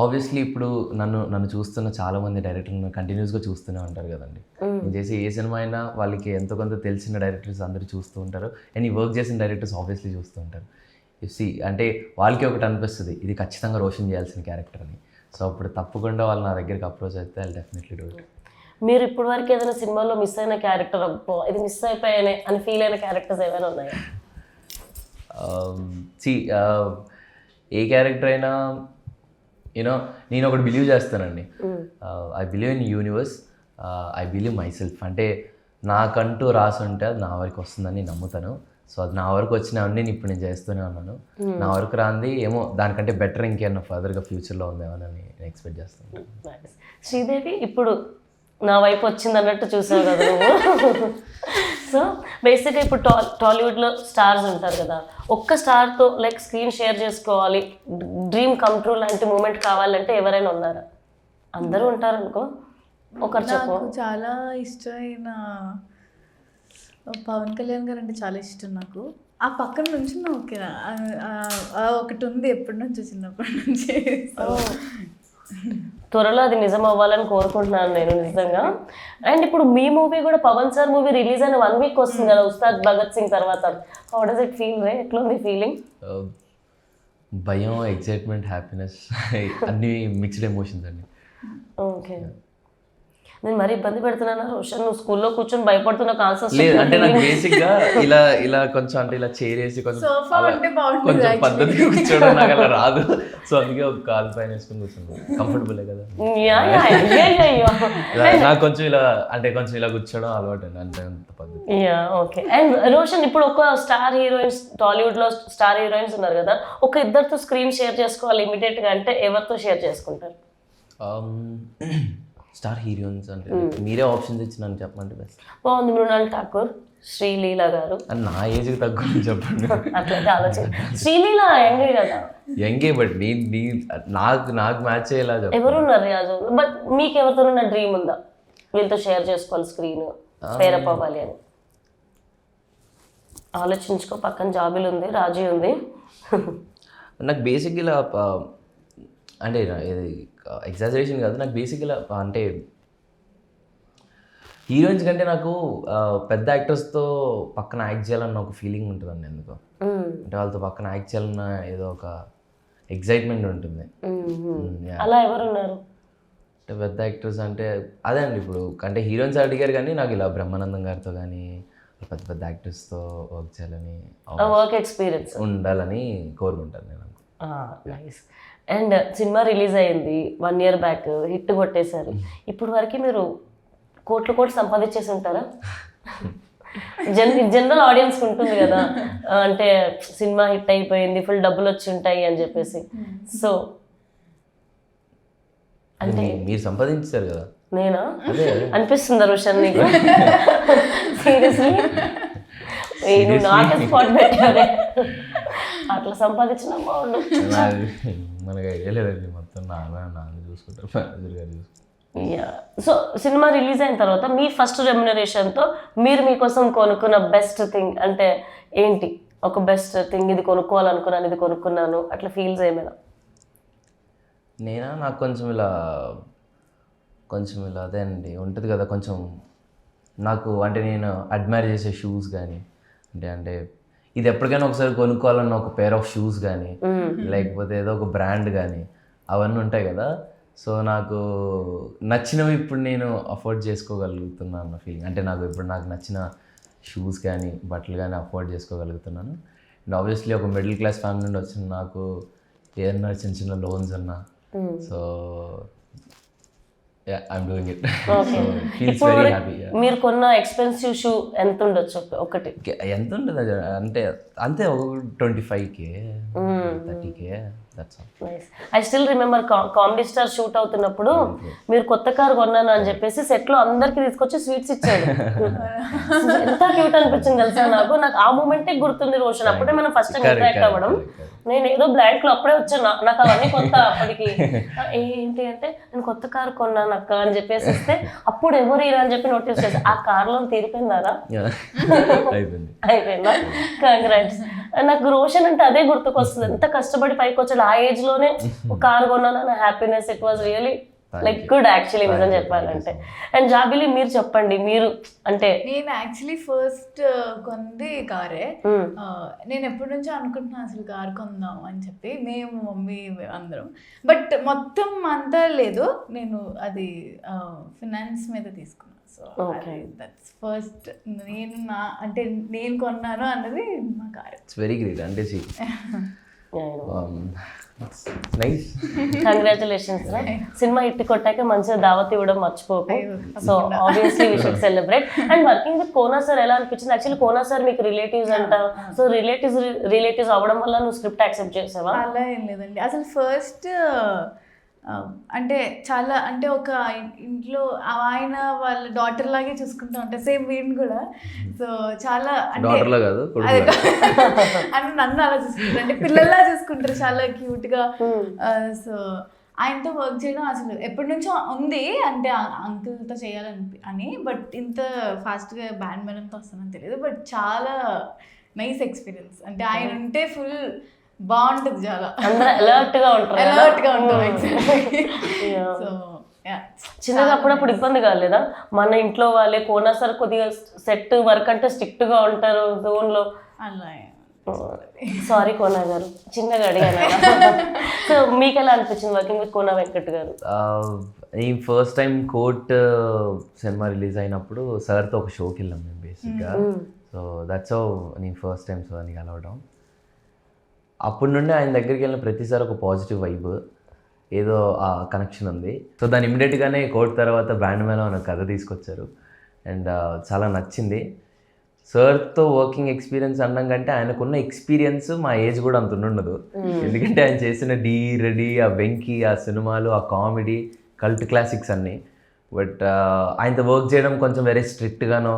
ఆబ్వియస్లీ ఇప్పుడు నన్ను చూస్తున్న చాలా మంది డైరెక్టర్లు కంటిన్యూస్గా చూస్తూనే ఉంటారు కదండి. నేను చేసి ఏ సినిమా అయినా వాళ్ళకి ఎంతో కొంత తెలిసిన డైరెక్టర్స్ అందరూ చూస్తూ ఉంటారు. అండ్ ఈ వర్క్ చేసిన డైరెక్టర్స్ ఆబ్వియస్లీ చూస్తూ ఉంటారు. అంటే వాళ్ళకి ఒకటి అనిపిస్తుంది, ఇది ఖచ్చితంగా రోషన్ చేయాల్సిన క్యారెక్టర్ అని. సో అప్పుడు తప్పకుండా వాళ్ళు నా దగ్గరికి అప్రోచ్ అయితే ఐ డెఫినెట్లీ డూ ఇట్. మీరు ఇప్పటి వరకు ఏదైనా సినిమాలో మిస్ అయిన క్యారెక్టర్, అబ్బో ఇది మిస్ అయిపోయానే అని ఫీల్ అయిన క్యారెక్టర్స్ ఏమైనా ఉన్నాయా? ఏ క్యారెక్టర్ అయినా నేను ఒకటి బిలీవ్ చేస్తానండి. I believe in universe, I believe my self. అంటే నాకంటూ రాసి ఉంటే అది నా వరకు వస్తుందని నమ్ముతాను. సో అది నా వరకు వచ్చినవన్నీ ఇప్పుడు నేను చేస్తూనే ఉన్నాను. నా వరకు రాంది ఏమో దానికంటే బెటర్ ఇంకేమన్నా ఫర్దర్గా ఫ్యూచర్లో ఉందేమోనని నేను ఎక్స్పెక్ట్ చేస్తాను. శ్రీదేవి ఇప్పుడు నా వైపు వచ్చింది అన్నట్టు చూసావు కదా నువ్వు. సో బేసిక్గా ఇప్పుడు టాలీవుడ్లో స్టార్స్ ఉంటారు కదా, ఒక్క స్టార్తో లైక్ స్క్రీన్ షేర్ చేసుకోవాలి, డ్రీమ్ కమ్ ట్రూ లాంటి మూమెంట్ కావాలంటే ఎవరైనా ఉన్నారా? అందరూ ఉంటారు అనుకో, ఒకరు చెప్పు. నాకు చాలా ఇష్టమైన పవన్ కళ్యాణ్ గారు అంటే చాలా ఇష్టం నాకు. ఆ పక్కన నుంచి ఓకే ఒకటి ఉంది ఎప్పటి నుంచో, చిన్నప్పటి నుంచి. త్వరలో అది నిజం అవ్వాలని కోరుకుంటున్నాను నేను నిజంగా. అండ్ ఇప్పుడు మీ మూవీ కూడా, పవన్ సార్ మూవీ రిలీజ్ అయిన 1 వీక్ వస్తుంది కదా ఉస్తాద్ భగత్ సింగ్ తర్వాత. హౌ డస్ ఇట్ ఫీల్ రే? ఎట్లుంది ఫీలింగ్? భయం, ఎక్సైట్మెంట్, హ్యాపీనెస్ అన్నీ మిక్స్డ్ ఎమోషన్స్ అండి. ఓకే. నేను మరీ ఇబ్బంది పెడుతున్నానా రోషన్? నువ్వు స్కూల్లో కూర్చొని భయపడుతున్న కాన్సెప్ట్ లేదు అంటే నాకు బేసిక్గా ఇలా కొంచెం అంటే ఇలా చేరేసి కొంచెం పద్ధతిగా కూర్చోవడం నాకు అలా రాదు. సో అందుకే ఒక కాలు పైన వేసుకుని కూర్చున్నాను, కంఫర్టబుల్ కదా. నాకు కొంచెం ఇలా కూర్చోవడం అలవాటు అండి, అంటే అంత పద్ధతి. ఓకే. అండ్ రోషన్, ఇప్పుడు ఒక స్టార్ హీరోయిన్స్, టాలీవుడ్లో స్టార్ హీరోయిన్స్ ఉన్నారు కదా, ఒక ఇద్దరితో స్క్రీన్ షేర్ చేసుకోవాలి ఇమీడియట్గా అంటే ఎవరితో షేర్ చేసుకుంటారు? స్టార్ హీరోయిన్స్ అంటే మీరే ఆప్షన్స్ ఇచ్చి నన్ను చెప్పమంటే బెస్ట్. బాగుంది. మృణాల్ ఠాకూర్, శ్రీలీల గారు. అని నా ఏజ్కి తక్కువ చెప్పండి. అట్లయితే ఆలోచన. శ్రీలీల యంగే కదా? యంగే, బట్ నాకు మ్యాచ్ అయ్యేలా చెప్పండి. ఎవరున్నారు రాజు? బట్ మీకు ఎవరితోనన్నా డ్రీమ్ ఉందా, వీళ్ళతో షేర్ చేసుకోవాలి స్క్రీన్, పేరప్ అవ్వాలి అని? ఆలోచించుకో, పక్కన జాబిల్ ఉంది, రాజీ ఉంది. నాకు బేసిక్ ఇలా అంటే ఇది ఎగ్జాజరేషన్ కాదు, నాకు బేసిక్ ఇలా అంటే హీరోయిన్స్ కంటే నాకు పెద్ద యాక్టర్స్తో పక్కన యాక్ట్ చేయాలన్న ఒక ఫీలింగ్ ఉంటుందండి. ఎందుకో అంటే వాళ్ళతో పక్కన యాక్ట్ చేయాలన్న ఏదో ఒక ఎగ్జైట్మెంట్ ఉంటుంది. అలా ఎవరున్నారు అంటే పెద్ద యాక్టర్స్ అంటే అదే అండి, ఇప్పుడు అంటే హీరోయిన్స్ అడిగారు కానీ నాకు ఇలా బ్రహ్మానందం గారితో కానీ పెద్ద పెద్ద యాక్టర్స్తో వర్క్ చేయాలని, వర్క్ ఎక్స్పీరియన్స్ ఉండాలని కోరుకుంటాను నేను. నైస్. అండ్ సినిమా రిలీజ్ అయ్యింది 1 year బ్యాక్, హిట్ కొట్టేశారు. ఇప్పుడు వరకు మీరు కోట్లు సంపాదించేసి ఉంటారా? జనరల్ ఆడియన్స్కి ఉంటుంది కదా, అంటే సినిమా హిట్ అయిపోయింది, ఫుల్ డబ్బులు వచ్చి ఉంటాయి అని చెప్పేసి. సో అంటే మీరు సంపాదించారు కదా. నేనా అనిపిస్తుందా రోషన్ నీకు? సీరియస్లీ నువ్వు నాకే స్పాట్ పెట్టావే. అట్లా సంపాదించిన బాగుండు. మనకి ఐడియా లేదండి, మొత్తం నాన్న చూసుకుంటారు, మేనేజర్ గారు చూసుకుంటారు. సో సినిమా రిలీజ్ అయిన తర్వాత మీ ఫస్ట్ రెమ్యునరేషన్తో మీరు మీకోసం కొనుక్కున్న బెస్ట్ థింగ్ అంటే ఏంటి? ఒక బెస్ట్ థింగ్, ఇది కొనుక్కోవాలనుకున్నాను, ఇది కొనుక్కున్నాను, అట్లా ఫీల్స్ ఏమైనా? నాకు కొంచెం ఇలా అదే అండి ఉంటుంది కదా, కొంచెం నాకు అంటే నేను అడ్మైర్ చేసే షూస్ కానీ అంటే ఇది ఎప్పటికైనా ఒకసారి కొనుక్కోవాలన్న ఒక పేర్ ఆఫ్ షూస్ కానీ లేకపోతే ఏదో ఒక బ్రాండ్ కానీ అవన్నీ ఉంటాయి కదా. సో నాకు నచ్చినవి ఇప్పుడు నేను అఫోర్డ్ చేసుకోగలుగుతున్నాను అన్న ఫీలింగ్. అంటే నాకు ఇప్పుడు నాకు నచ్చిన షూస్ కానీ బట్టలు కానీ అఫోర్డ్ చేసుకోగలుగుతున్నాను. అండ్ ఆబ్వియస్లీ ఒక మిడిల్ క్లాస్ ఫ్యామిలీ నుండి వచ్చిన నాకు ఏదన్నా చిన్న లోన్స్ అన్నా, so I'm doing it. Feels very happy. మీరు కొన్న ఎక్స్పెన్సివ్ షూ ఎంత ఉండొచ్చు? ఒకటి ఎంత ఉంటుంది అంటే అంతే, ఒక 25K 30K. I still remember comedy star shoot అవుతున్నప్పుడు మీరు కొత్త కారు కొన్నాను అని చెప్పేసి సెట్ లో అందరికి తీసుకొచ్చి స్వీట్స్ ఇచ్చాడు. ఎంత క్యూట్ అనిపించింది తెలుసా నాకు ఆ మూమెంటే గుర్తుంది రోషన్. అప్పుడే మనం ఫస్ట్ టైం ఇంటరాక్ట్ అవ్వడం. నేను ఏదో బ్లాంక్ లో అప్పుడే వచ్చాను, నాకు అవన్నీ కొత్త అప్పటికి. ఏంటి అంటే నేను కొత్త కారు కొన్నాను అక్క అని చెప్పేసి ఇస్తే అప్పుడు ఎవరు ఇరా అని చెప్పి నోటీస్ చేసి ఆ కార్లో తీరిపోయిందారా? అయిపోయిందా? కంగ్రాట్స్. నాకు రోషన్ అంటే అదే గుర్తుకొస్తుంది, ఎంత కష్టపడి పైకి వచ్చాడు ఆ ఏజ్ లోనే ఒక కారు కొన్నాను happiness. It was really like good actually నిజం చెప్పాలంటే. అండ్ జాబిలి మీరు చెప్పండి, మీరు అంటే నేను యాక్చువల్లీ ఫస్ట్ కొంది కారే. నేను ఎప్పటి నుంచో అనుకుంటున్నాను అసలు కారు కొందాం అని చెప్పి, మేము మమ్మీ అందరం. బట్ మొత్తం అంతా లేదు, నేను అది ఫినాన్స్ మీద తీసుకున్నాను. సో దట్స్ ఫస్ట్ నేను కొన్నాను అన్నది మా కారు. It's very great. అంటే నైస్, కంగ్రాచులేషన్స్. సినిమా హిట్ కొట్టాక మంచిగా దావత్ ఇవ్వడం మర్చిపోకు. So obviously we should celebrate. And working with Kona sir ఎలా అనిపించింది? యాక్చువల్లీ కోనా సార్ మీకు రిలేటివ్స్ అంట, సో రిలేటివ్స్ అవ్వడం వల్ల నువ్వు స్క్రిప్ట్ యాక్సెప్ట్ చేసావా? అలా ఏం లేదండి, అసలు ఫస్ట్ అంటే చాలా అంటే ఒక ఇంట్లో ఆయన వాళ్ళ డాటర్ లాగే చూసుకుంటూ ఉంటారు, సేమ్ వీడిని కూడా. సో చాలా అంటే డాటర్లో కాదు అదే అంటే నన్ను అలా చూసుకుంటారు, అంటే పిల్లల్లా చూసుకుంటారు చాలా క్యూట్గా. సో ఆయనతో వర్క్ చేయడం అసలు ఎప్పటి నుంచో ఉంది, అంటే అంకుల్తో చేయాలని బట్ ఇంత ఫాస్ట్గా బ్యాండ్ మేళంతో వస్తుందని తెలియదు. బట్ చాలా నైస్ ఎక్స్పీరియన్స్, అంటే ఆయన ఉంటే ఫుల్ బాగుంటుంది, చాలా అలర్ట్ గా ఉంటారు. సో చిన్నగా అప్పుడప్పుడు ఇబ్బంది కాలేదా? మన ఇంట్లో వాళ్ళే కోనా సార్ కొద్దిగా సెట్ వర్క్ అంటే స్ట్రిక్ట్ గా ఉంటారు జోన్ లో. అలా సారీ కోనా గారు, చిన్నగా అడిగాను. సో మీకు ఎలా అనిపించింది వర్కింగ్ విత్ కోనా వెంకట్ గారు? ఈ first time court cinema release అయినప్పుడు సార్తో ఒక షోకి వెళ్ళాం మేము బేసిక్గా. సో దట్స్ హౌ నేను ఫస్ట్ టైం సార్ని కలవడం. అప్పటి నుండి ఆయన దగ్గరికి వెళ్ళిన ప్రతిసారి ఒక పాజిటివ్ వైబ్, ఏదో ఆ కనెక్షన్ ఉంది. సో దాని ఇమ్మీడియట్గానే కోర్ట్ తర్వాత బ్యాండ్ మేళం అనే కథ తీసుకొచ్చారు అండ్ చాలా నచ్చింది. సార్తో వర్కింగ్ ఎక్స్పీరియన్స్ అనడం కంటే ఆయనకున్న ఎక్స్పీరియన్స్ మా ఏజ్ కూడా అంత ఉండదు. ఎందుకంటే ఆయన చేసిన డీ రెడీ, ఆ వెంకీ, ఆ సినిమాలు, ఆ కామెడీ, కల్ట్ క్లాసిక్స్ అన్నీ. బట్ ఆయనతో వర్క్ చేయడం కొంచెం వెరీ స్ట్రిక్ట్గానో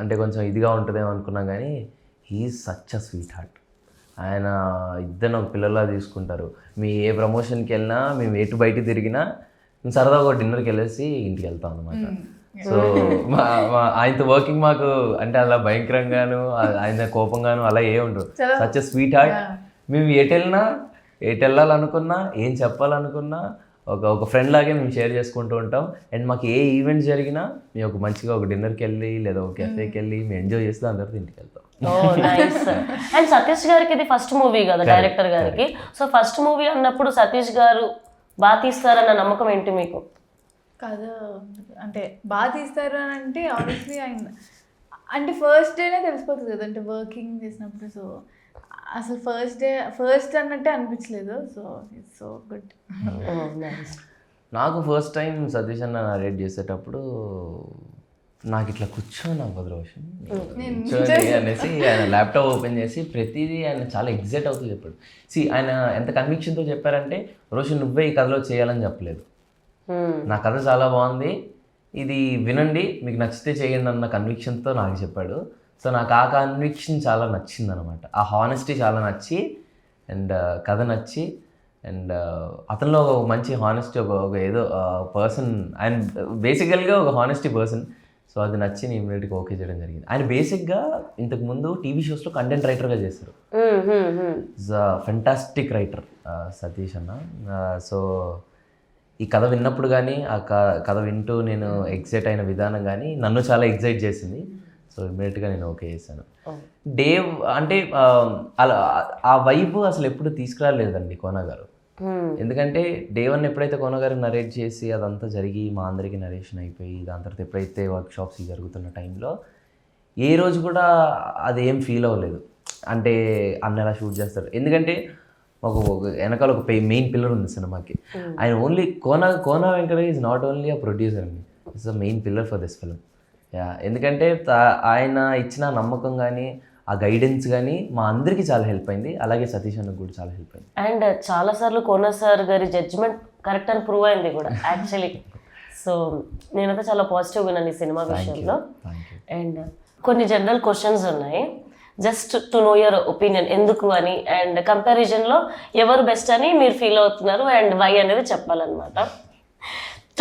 అంటే కొంచెం ఇదిగా ఉంటుందేమో అనుకున్నాం, కానీ he's such a sweetheart. ఆయన ఇద్దరు ఒక పిల్లలా తీసుకుంటారు. మీ ఏ ప్రమోషన్కి వెళ్ళినా, మేము ఎటు బయటికి తిరిగినా మేము సరదాగా ఒక డిన్నర్కి వెళ్ళేసి ఇంటికి వెళ్తాం అనమాట. సో ఆయనతో వర్కింగ్ మాకు అంటే అలా భయంకరంగాను ఆయన కోపంగాను అలా ఏ ఉండదు. Such a sweet heart. మేము ఎటు వెళ్ళాలనుకున్నా, ఏం చెప్పాలనుకున్నా ఒక ఫ్రెండ్ లాగే మేము షేర్ చేసుకుంటూ ఉంటాం. అండ్ మాకు ఏ ఈవెంట్స్ జరిగినా మేము ఒక మంచిగా ఒక డిన్నర్కి వెళ్ళి లేదా ఒక కెఫేకి వెళ్ళి మేము ఎంజాయ్ చేస్తే అందరితో ఇంటికి వెళ్తాం. అండ్ సతీష్ గారికి ఇది ఫస్ట్ మూవీ కదా డైరెక్టర్ గారికి. సో ఫస్ట్ మూవీ అన్నప్పుడు సతీష్ గారు బాగా తీస్తారన్న నమ్మకం ఏంటి మీకు? కదా అంటే బాగా తీస్తారు అని అంటే ఆబ్వియస్లీ ఆయన అంటే ఫస్ట్ డేనే తెలిసిపోతుంది కదా, అంటే వర్కింగ్ చేసినప్పుడు. సో అసలు ఫస్ట్ అన్నట్టే అనిపించలేదు. So it's so good. నాకు ఫస్ట్ టైం సతీష్ అన్న నరేట్ చేసేటప్పుడు నాకు ఇట్లా కూర్చొని అవ్వదు రోషన్ అనేసి ఆయన ల్యాప్టాప్ ఓపెన్ చేసి ప్రతిదీ ఆయన చాలా ఎగ్జైట్ అవుతూ చెప్పాడు. ఆయన ఎంత కన్విక్షన్తో చెప్పారంటే, రోషన్ నువ్వే ఈ కథలో చేయాలని చెప్పలేదు, నా కథ చాలా బాగుంది, ఇది వినండి, మీకు నచ్చితే చేయండి అన్న కన్విక్షన్తో నాకు చెప్పాడు. సో నాకు ఆ కన్విక్షన్ చాలా నచ్చింది అనమాట. ఆ హానెస్టీ చాలా నచ్చి అండ్ కథ నచ్చి అండ్ అతనిలో ఒక మంచి హానెస్టీ, ఒక ఏదో పర్సన్, ఆయన బేసికల్గా ఒక హానెస్టీ పర్సన్. సో అది నచ్చి నేను ఇమ్మీడియట్గా ఓకే చేయడం జరిగింది. ఆయన బేసిక్గా ఇంతకుముందు టీవీ షోస్లో కంటెంట్ రైటర్గా చేస్తారు. Is a fantastic writer Satish అన్న. సో ఈ కథ విన్నప్పుడు కానీ ఆ కథ వింటూ నేను ఎగ్జైట్ అయిన విధానం కానీ నన్ను చాలా ఎగ్జైట్ చేసింది. సో ఇమ్మీడియట్గా నేను ఓకే చేశాను. డేవ్ అంటే అలా ఆ వైబ్ అసలు ఎప్పుడు తీసుకురాలేదండి కోనా గారు. ఎందుకంటే డే వన్ ఎప్పుడైతే కోన గారు నరేట్ చేసి అదంతా జరిగి మా అందరికీ నరేషన్ అయిపోయి దాని తర్వాత ఎప్పుడైతే వర్క్షాప్స్ జరుగుతున్న టైంలో ఏ రోజు కూడా అదేం ఫీల్ అవ్వలేదు. అంటే అన్న ఎలా షూట్ చేస్తారు, ఎందుకంటే మాకు వెనకాల ఒక మెయిన్ పిల్లర్ ఉంది సినిమాకి. ఆయన only Kona Venkata is not only ఆ ప్రొడ్యూసర్ అండి, it's the main pillar for this film. ఎందుకంటే ఆయన ఇచ్చిన నమ్మకం కానీ ఆ గైడెన్స్ కానీ మా అందరికీ చాలా హెల్ప్ అయింది. అలాగే సతీష్ అన్నకు కూడా చాలా హెల్ప్ అయింది. అండ్ చాలాసార్లు కోన సార్ గారి జడ్జిమెంట్ కరెక్ట్ అని ప్రూవ్ అయింది కూడా యాక్చువల్లీ. సో నేనైతే చాలా పాజిటివ్గా ఉన్నాను ఈ సినిమా విషయంలో. అండ్ కొన్ని జనరల్ క్వశ్చన్స్ ఉన్నాయి, just to know your opinion ఎందుకు అని, అండ్ కంపారిజన్లో ఎవరు బెస్ట్ అని మీరు ఫీల్ అవుతున్నారు అండ్ వై అనేది చెప్పాలన్నమాట.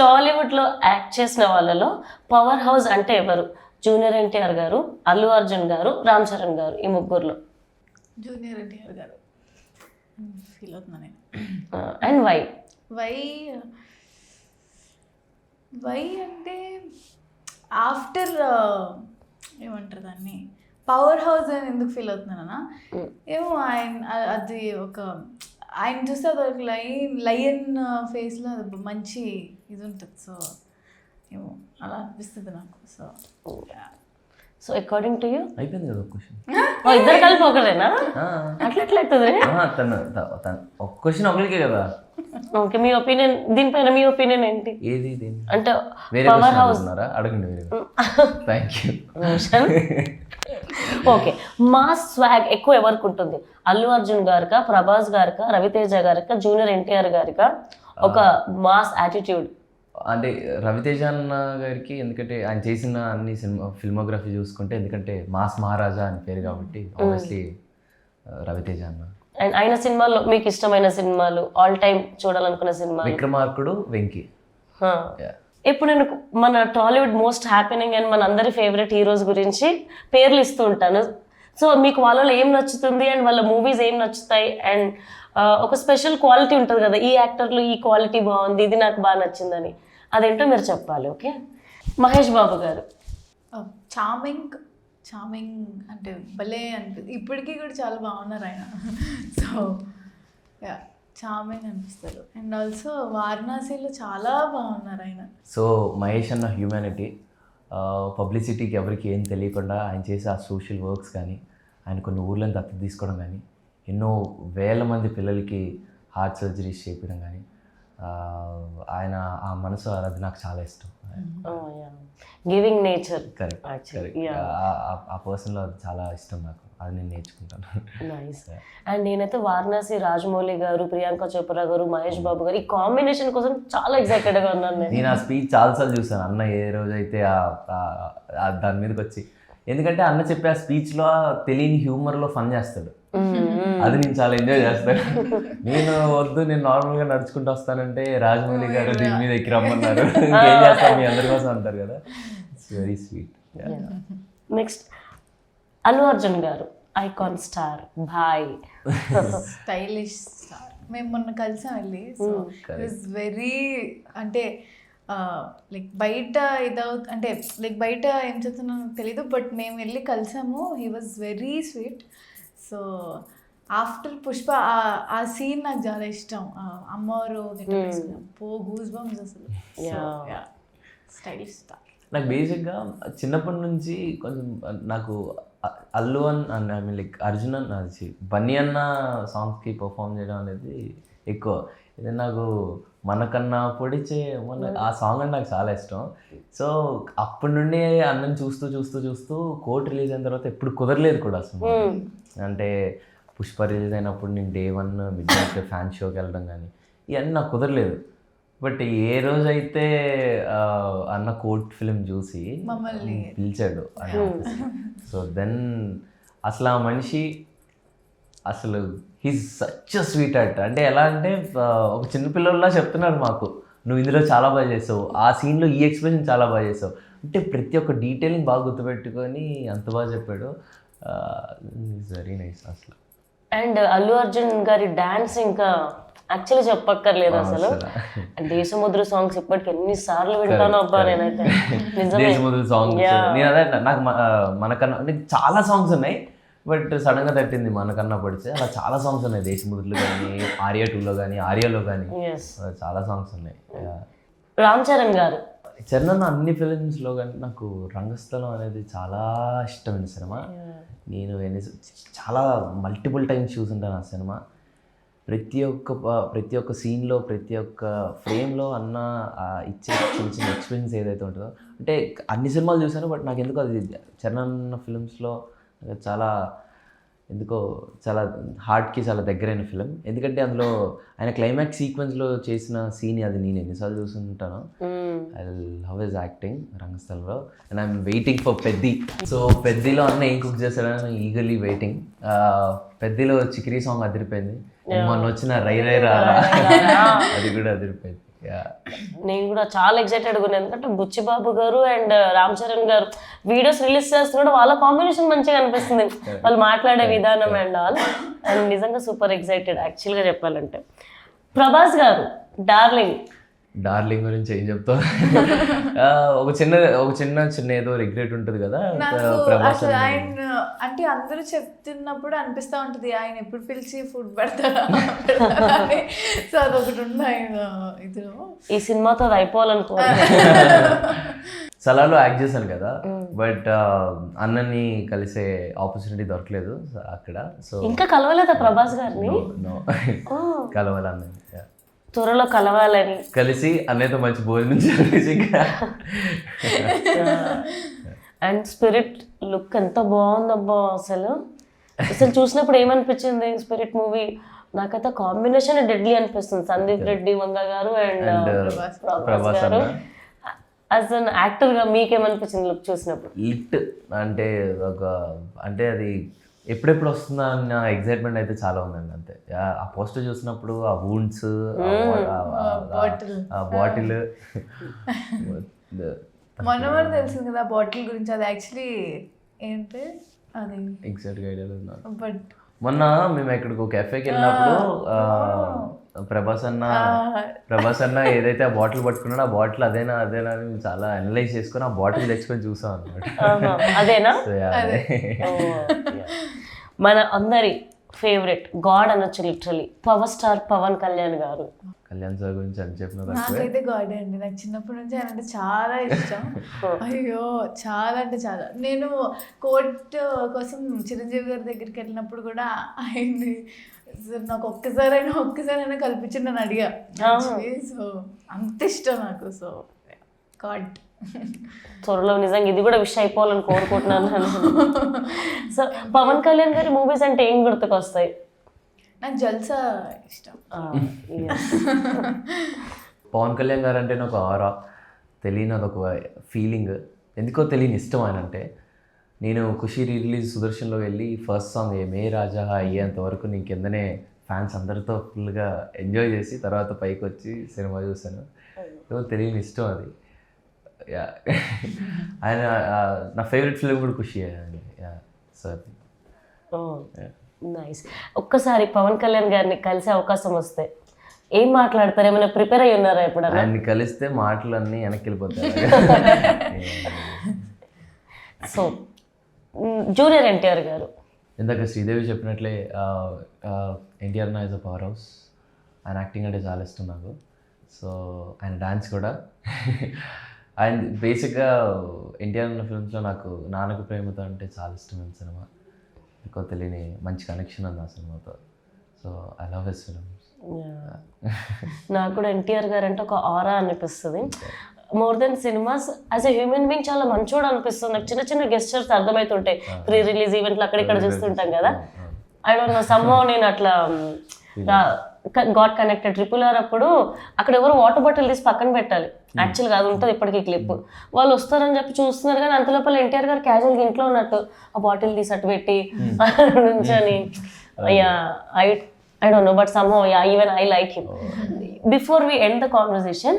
టాలీవుడ్లో యాక్ట్ చేసిన వాళ్ళలో పవర్ హౌస్ అంటే ఎవరు? జూనియర్ ఎన్టీఆర్ గారు, అల్లు అర్జున్ గారు, రామ్ చరణ్ గారు, ఈ ముగ్గురులో జూనియర్ ఎన్టీఆర్ గారు ఫీల్ అవుతున్నా నేను. అండ్ వై అంటే ఆఫ్టర్ ఏమంటారు దాన్ని, పవర్ హౌస్ అని ఎందుకు ఫీల్ అవుతున్నానా ఏమో, అది ఒక ఆయన చూస్తే అది ఒక లయన్ ఫేస్లో అది మంచి ఇది ఉంటుంది. సో ఏమో అలా అనిపిస్తుంది నాకు. సో అకార్డింగ్ టు యూ అయిపోయింది కదా క్వశ్చన్. ఇద్దరు కలిపి ఒకరేనా? అట్లా అవుతుంది. తను ఒక క్వశ్చన్ ఒకరికే కదా. ఓకే, మీ ఒపీనియన్ దీనిపైన, మీ ఒపీనియన్ ఏంటి? ఏది అంటే వేరే పవర్ హౌస్ అడగండి. Thank you. Okay, mass swag ఎక్కువ ఎవరికి ఉంటుంది? అల్లు అర్జున్ గారికా, ప్రభాస్ గారికా, రవితేజ గారికా, జూనియర్ ఎన్టీఆర్ గారికా, ఒక మాస్ యాటిట్యూడ్. అంటే రవితేజ అన్న గారికి ఎందుకంటే ఆయన చేసిన అన్ని ఫిల్మోగ్రఫీ చూసుకుంటే, ఎందుకంటే మాస్ మహారాజా అని పేరు కాబట్టి ఆబ్వియస్లీ రవితేజ అన్న. అండ్ ఆయన సినిమాల్లో మీకు ఇష్టమైన సినిమాలు, ఆల్ టైమ్ చూడాలనుకున్న సినిమాలు? విక్రమార్కుడు, వెంకీ. ఇప్పుడు నేను మన టాలీవుడ్ మోస్ట్ హ్యాపీనింగ్ అండ్ మన అందరి ఫేవరెట్ హీరోస్ గురించి పేర్లు ఇస్తూ ఉంటాను. సో మీకు వాళ్ళలో ఏం నచ్చుతుంది అండ్ వాళ్ళ మూవీస్ ఏం నచ్చుతాయి, అండ్ ఒక స్పెషల్ క్వాలిటీ ఉంటుంది కదా, ఈ యాక్టర్లో ఈ క్వాలిటీ బాగుంది, ఇది నాకు బాగా నచ్చిందని, అదేంటో మీరు చెప్పాలి. ఓకే, మహేష్ బాబు గారు. చార్మింగ్ అంటే భలే అనిపిస్తుంది. ఇప్పటికీ కూడా చాలా బాగున్నారు ఆయన. సో చార్మింగ్ అనిపిస్తారు. అండ్ ఆల్సో వారణాసిలో చాలా బాగున్నారు ఆయన. సో మహేష్ అన్న హ్యూమానిటీ, పబ్లిసిటీకి ఎవరికి ఏం తెలియకుండా ఆయన చేసే ఆ సోషల్ వర్క్స్ కానీ, ఆయన కొన్ని ఊర్లను దత్తత తీసుకోవడం కానీ, ఎన్నో వేల మంది పిల్లలకి హార్ట్ సర్జరీస్ చేయించడం కానీ, ఆయన ఆ మనసు అది నాకు చాలా ఇష్టం. Giving nature. కరెక్ట్. ఆ పర్సన్లో అది చాలా ఇష్టం నాకు, అది నేను నేర్చుకుంటాను. నైస్. అండ్ నేనైతే వారణాసి రాజమౌళి గారు, ప్రియాంక చోప్రా గారు, మహేష్ బాబు గారు ఈ కాంబినేషన్ కోసం చాలా ఎక్సైటెడ్గా ఉన్నాను. నేను ఆ స్పీచ్ చాలాసార్లు చూసాను. అన్న ఏ రోజైతే దాని మీదకి వచ్చి, ఎందుకంటే అన్న చెప్పే ఆ స్పీచ్లో తెలియని హ్యూమర్లో ఫన్ చేస్తాడు. అది నేను చాలా ఎంజాయ్ చేస్తాను. నేను వద్దు, నేను నార్మల్గా నడుచుకుంటూ వస్తానంటే రాజమౌళి గారు దీని మీద ఎక్కి రమ్మన్నారు, ఇంకేం చేస్తాను మీ అందరి కోసం అంటారు కదా. It's very sweet. Next Allu Arjun గారు, ఐకాన్ స్టార్, భాయ్, స్టైలిష్ స్టార్. మేము మొన్న కలిసాం వెళ్ళి. సో ఇట్స్ వెరీ అంటే లైక్ బయట అంటే లైక్ బయట ఏం చెప్తున్నానో తెలీదు, బట్ మేము వెళ్ళి కలిసాము. He was very sweet. So after Pushpa ఆ సీన్ నాకు చాలా ఇష్టం. అమ్మవారు గూస్ బంప్స్ అసలు. Stylish star. నాకు బేసిక్గా చిన్నప్పటి నుంచి కొంచెం నాకు అల్లు అన్న ఐ మీన్ లైక్ అర్జున్ అన్న బన్నీ అన్న సాంగ్స్కి పర్ఫామ్ చేయడం అనేది ఎక్కువ. ఇది నాకు మనకన్నా పొడిచే ఆ సాంగ్ అంటే నాకు చాలా ఇష్టం. సో అప్పటి నుండి అన్నని చూస్తూ కోర్ట్ రిలీజ్ అయిన తర్వాత ఎప్పుడు కుదరలేదు కూడా అసలు. అంటే పుష్ప రిలీజ్ అయినప్పుడు నేను డే 1 మిడ్ నైట్ ఫ్యాన్ షోకి వెళ్ళడం కానీ ఇవన్నీ నాకు కుదరలేదు. బట్ ఏ రోజైతే అన్న కోర్ట్ ఫిలిం చూసి పిలిచాడు అన్న, సో దెన్ అసలు ఆ మనిషి అసలు హీస్ సచ్ స్వీట్ హార్ట్. అంటే ఎలా అంటే ఒక చిన్నపిల్లల్లా చెప్తున్నాడు మాకు, నువ్వు ఇందులో చాలా బాగా చేసావు, ఆ సీన్లో ఈ ఎక్స్ప్రెషన్ చాలా బాగా చేసావు అంటే ప్రతి ఒక్క డీటెయిలింగ్ బాగా గుర్తుపెట్టుకొని అంత బాగా చెప్పాడు. వెరీ నైస్ అసలు. అండ్ అల్లు అర్జున్ గారి డాన్స్ ఇంకా యాక్చువల్లీ చెప్పక్కర్లేదు అసలు. దేశముద్ర సాంగ్స్ ఇప్పటికి ఎన్నిసార్లు వింటాను అబ్బా నేనైతే. దేశముద్ర సాంగ్స్ నేను అదే నాకు మనకన్నా అంటే చాలా సాంగ్స్ ఉన్నాయి, బట్ సడన్గా తట్టింది మనకన్నా పడితే. అలా చాలా సాంగ్స్ ఉన్నాయి దేశముద్రలో కానీ, ఆర్యా 2లో కానీ, ఆర్యాలో కానీ చాలా సాంగ్స్ ఉన్నాయి. రామ్ చరణ్ గారు. చరణ్ అన్న అన్ని ఫిలిమ్స్లో కానీ నాకు రంగస్థలం అనేది చాలా ఇష్టమైన సినిమా. నేను చాలా మల్టిపుల్ టైమ్స్ చూసుంటాను ఆ సినిమా. ప్రతి ఒక్క సీన్లో, ప్రతి ఒక్క ఫ్రేమ్లో అన్న ఇచ్చే చిన్న ఎక్స్పీరియన్స్ ఏదైతే ఉంటుందో, అంటే అన్ని సినిమాలు చూసాను, బట్ నాకు ఎందుకో అది చరణ్ అన్న ఫిలిమ్స్లో చాలా ఎందుకో చాలా హార్ట్కి చాలా దగ్గరైన ఫిలిం. ఎందుకంటే అందులో ఆయన క్లైమాక్స్ సీక్వెన్స్లో చేసిన సీన్ అది నేను ఎన్నిసార్లు చూస్తుంటాను. ఐ లవ్ హిస్ యాక్టింగ్ రంగస్థలంలో. And I'm waiting for Peddi. So పెద్దిలో అన్న ఏం కుక్ చేశాడని ఈగర్లీ వెయిటింగ్. పెద్దిలో చిక్రీ సాంగ్ అదిరిపోయింది. మొన్న వచ్చిన రై రై రా అది కూడా అదిరిపోయింది. నేను కూడా చాలా ఎక్సైటెడ్గా ఉన్నాను, ఎందుకంటే బుచ్చిబాబు గారు అండ్ రామ్ చరణ్ గారు వీడియోస్ రిలీజ్ చేస్తున్నాడు, వాళ్ళ కాంబినేషన్ మంచిగా అనిపిస్తుంది, వాళ్ళు మాట్లాడే విధానం అండ్ ఆల్. అండ్ నిజంగా సూపర్ ఎక్సైటెడ్ యాక్చువల్గా చెప్పాలంటే. ప్రభాస్ గారు, డార్లింగ్ గురించి ఏం చెప్తావు? ఒక చిన్న ఏదో రిగ్రెట్ ఉంటుంది కదా అసలు ఆయన అంటే అందరూ చెప్తున్నప్పుడు అనిపిస్తూ ఉంటుంది ఆయన ఎప్పుడు పిలిచి ఫుడ్ పెడతారా. సో అదొకటి ఉంది ఆయన ఇది. ఈ సినిమాతో అది అయిపోవాలనుకో. సలార్లో యాక్ట్ చేశాను కదా, బట్ అన్నని కలిసే ఆపర్చునిటీ దొరకలేదు అక్కడ. సో ఇంకా కలవలేదా ప్రభాస్ గారిని? కలవాలి అన్నని, త్వరలో కలవాలని, కలిసి అన్నయ్యతో మంచి భోజనం చేసి. అండ్ స్పిరిట్ లుక్ ఎంత బాగుందబ్బా అసలు. చూసినప్పుడు ఏమనిపించింది స్పిరిట్ మూవీ? నాకైతే కాంబినేషన్ డెడ్లీ అనిపిస్తుంది, సందీప్ రెడ్డి వంగ గారు అండ్ ప్రభాస్ గారు. యాజ్ అన్ యాక్టర్గా మీకేమనిపించింది లుక్ చూసినప్పుడు? లిట్ అంటే అంటే అది ఎప్పుడెప్పుడు వస్తుందా అన్న ఎగ్జైట్మెంట్ అయితే చాలా ఉందండి. అంతే ఆ పోస్టర్ చూసినప్పుడు ఆ వూండ్స్, ఆ బాటిల్ మొన్న తెలిసింది కదా బాటిల్ గురించి. అది యాక్చువల్లీ ఏంటి అది ఎగ్జాక్ట్గా ఐడియా లేదు నాకు. బట్ మొన్న మేము ఎక్కడికి కెఫేకి వెళ్ళినప్పుడు ప్రభాస్ అన్న ఏదైతే ఆ బాటిల్ పట్టుకున్నాడో ఆ బాటిల్ అదేనా అని మేము చాలా అనలైజ్ చేసుకుని ఆ బాటిల్ తెచ్చుకొని చూసాం అనమాట. అదేనా? మన అందరి ఫేవరెట్ గాడ్ అనొచ్చు literally, power star Pawan Kalyan గారు. కళ్యాణ్ సార్ గురించి అని చెప్పిన నాకైతే గాడ్ అండి. నాకు చిన్నప్పటి నుంచి ఆయన అంటే చాలా ఇష్టం. అయ్యో చాలా అంటే చాలా. నేను కోర్ట్ కోసం చిరంజీవి గారి దగ్గరికి వెళ్ళినప్పుడు కూడా ఆయన్ని నాకు ఒక్కసారైనా కల్పించండి అని అడిగా. సో అంత ఇష్టం నాకు. So God. త్వరలో నిజంగా ఇది కూడా విష్ అయిపోవాలని కోరుకుంటున్నాను. సో పవన్ కళ్యాణ్ గారి మూవీస్ అంటే ఏం గుర్తుకొస్తాయి? నాకు జల్సా ఇష్టం. పవన్ కళ్యాణ్ గారు అంటే నాకు ఆరా తెలియని అదొక ఫీలింగ్, ఎందుకో తెలియని ఇష్టం ఆయన అంటే. నేను ఖుషి రిలీజ్ సుదర్శన్లో వెళ్ళి ఫస్ట్ సాంగ్ మే రాజా అయ్యేంత వరకు నేను కిందనే ఫ్యాన్స్ అందరితో ఫుల్గా ఎంజాయ్ చేసి తర్వాత పైకి వచ్చి సినిమా చూశాను. తెలియని ఇష్టం అది. ఆయన నా ఫేవరెట్ ఫిలిం కూడా ఖుషి అయ్యాను సార్. నైస్. ఒక్కసారి పవన్ కళ్యాణ్ గారిని కలిసే అవకాశం వస్తే ఏం మాట్లాడతారు? ఏమైనా ప్రిపేర్ అయ్యి ఉన్నారా ఎప్పుడన్నా? ఆయన్ని కలిస్తే మాటలన్నీ వెనక్కి వెళ్ళిపోతాయి. సో జూనియర్ ఎన్టీఆర్ గారు, ఇందాక శ్రీదేవి చెప్పినట్లే ఎన్టీఆర్ నా ఇస్ అ పవర్ హౌస్. ఆయన యాక్టింగ్ అంటే చాలా ఇష్టం నాకు. సో ఆయన డాన్స్ కూడా. అండ్ బేసిక్గా ఎన్టీఆర్ ఉన్న ఫిల్మ్స్లో నాకు నాన్నకు ప్రేమతో అంటే చాలా ఇష్టమైన సినిమా. ఎక్కువ తెలియని మంచి కనెక్షన్ ఉంది ఆ సినిమాతో. So I love his films. నాకు కూడా ఎన్టీఆర్ గారు అంటే ఒక ఆరా అనిపిస్తుంది. More than cinemas as a human being చాలా మంచోడు అనిపిస్తుంది నాకు. చిన్న చిన్న గెస్చర్స్ అర్థమవుతుంటాయి ప్రీ రిలీజ్ ఈవెంట్లు అక్కడిక్కడ చూస్తుంటాం కదా. ఐ డోంట్ నో సమ్హౌ నేను అట్లా గాట్ కనెక్టెడ్. RRR అప్పుడు అక్కడ ఎవరు వాటర్ బాటిల్ తీసి పక్కన పెట్టాలి, యాక్చువల్గా అది ఉంటుంది ఇప్పటికీ క్లిప్. వాళ్ళు వస్తారని చెప్పి చూస్తున్నారు కానీ అంత లోపల ఎన్టీఆర్ గారు క్యాజువల్గా ఇంట్లో ఉన్నట్టు ఆ బాటిల్ తీసి అటు పెట్టి నుంచని. I don't know, but somehow, yeah, even I like him. Before we end the conversation,